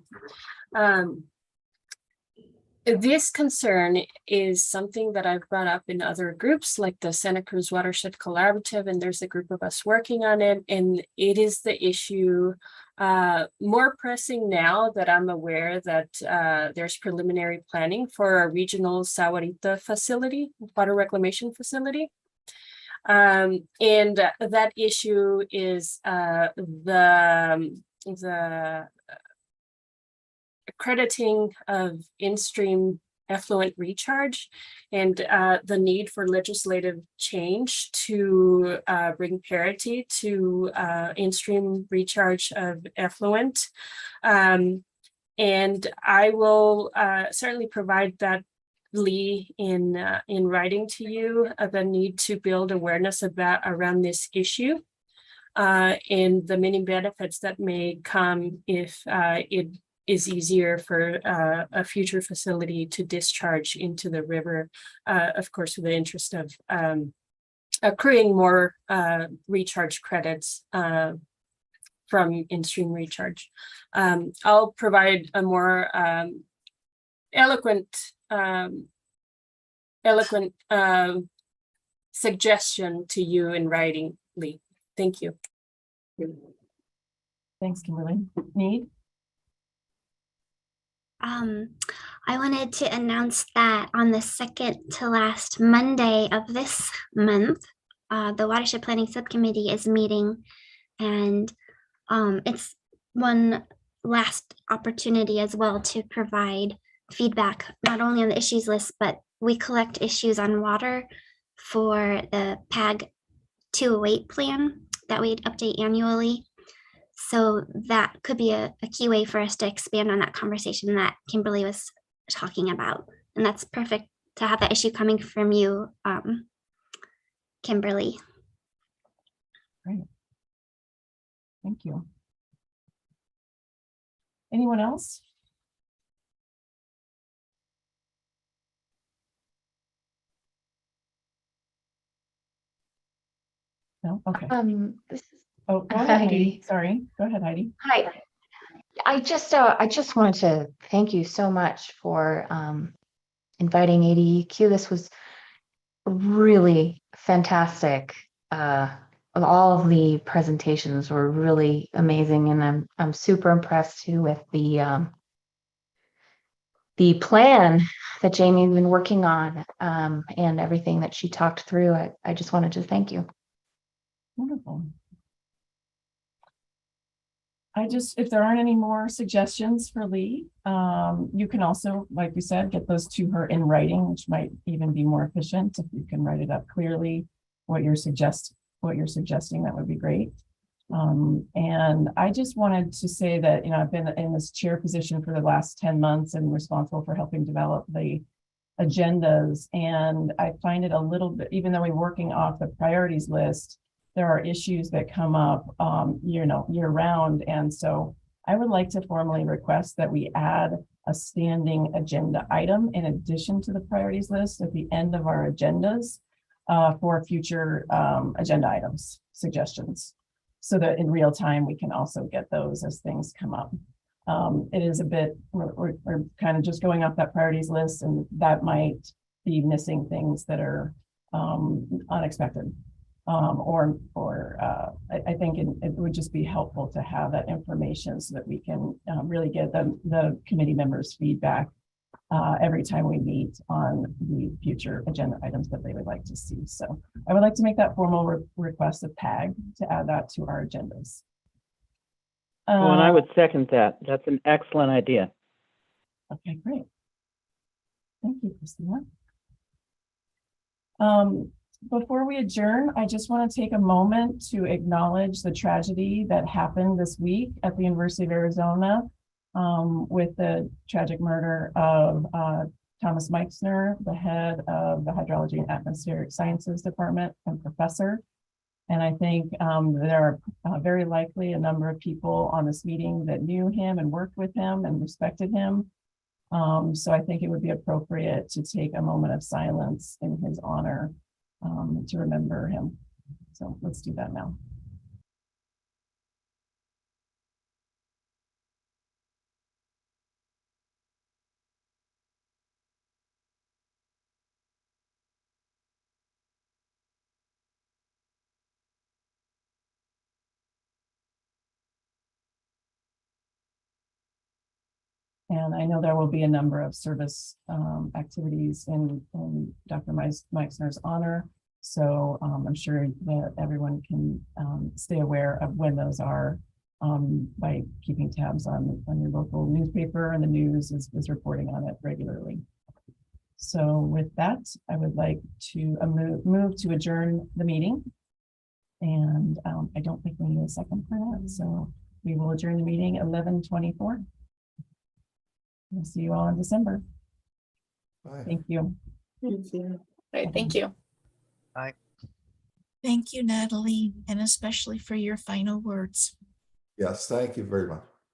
This concern is something that I've brought up in other groups like the Santa Cruz Watershed Collaborative, and there's a group of us working on it. And it is the issue more pressing now that I'm aware that there's preliminary planning for a regional Sahuarita facility, water reclamation facility. And that issue is the accrediting of in-stream effluent recharge and the need for legislative change to bring parity to in-stream recharge of effluent. And I will certainly provide that, Lee, in writing to you of the need to build awareness around this issue and the many benefits that may come if it is easier for a future facility to discharge into the river, of course, with the interest of accruing more recharge credits from in-stream recharge. I'll provide a more eloquent suggestion to you in writing, Lee. Thank you. Thanks, Kimberly. Mead? I wanted to announce that on the second to last Monday of this month, the Watershed Planning Subcommittee is meeting, and it's one last opportunity as well to provide feedback, not only on the issues list, but we collect issues on water for the PAG 208 plan that we update annually. So that could be a key way for us to expand on that conversation that Kimberly was talking about. And that's perfect to have that issue coming from you, Kimberly. Great. Thank you. Anyone else? No? Okay. This is Oh, go ahead, Heidi. Heidi. Sorry. Go ahead, Heidi. Hi. I just wanted to thank you so much for inviting ADEQ. This was really fantastic. All of the presentations were really amazing, and I'm super impressed too with the plan that Jamie's been working on, and everything that she talked through. I just wanted to thank you. Wonderful. If there aren't any more suggestions for Lee, you can also, like we said, get those to her in writing, which might even be more efficient. If you can write it up clearly, what you're suggesting, that would be great. And I just wanted to say that, I've been in this chair position for the last 10 months and responsible for helping develop the agendas. And I find it a little bit, even though we're working off the priorities list, there are issues that come up, year round. And so I would like to formally request that we add a standing agenda item in addition to the priorities list at the end of our agendas for future agenda items, suggestions, so that in real time, we can also get those as things come up. It is a bit, we're kind of just going off that priorities list, and that might be missing things that are unexpected. I think it would just be helpful to have that information so that we can really get the committee members' feedback every time we meet on the future agenda items that they would like to see. So I would like to make that formal request of PAG to add that to our agendas. Well, and I would second that. That's an excellent idea. Okay, great. Thank you, Christina. Before we adjourn, I just want to take a moment to acknowledge the tragedy that happened this week at the University of Arizona with the tragic murder of Thomas Meixner, the head of the Hydrology and Atmospheric Sciences Department and professor. And I think there are very likely a number of people on this meeting that knew him and worked with him and respected him. So I think it would be appropriate to take a moment of silence in his honor to remember him. So let's do that now. And I know there will be a number of service activities in Dr. Meixner's honor. So I'm sure that everyone can stay aware of when those are by keeping tabs on your local newspaper, and the news is reporting on it regularly. So with that, I would like to move to adjourn the meeting. And I don't think we need a second for that. So we will adjourn the meeting 11:24. We'll see you all in December. Bye. Thank you. Thank you. Great, thank you. Bye. Thank you, Natalie, and especially for your final words. Yes, thank you very much.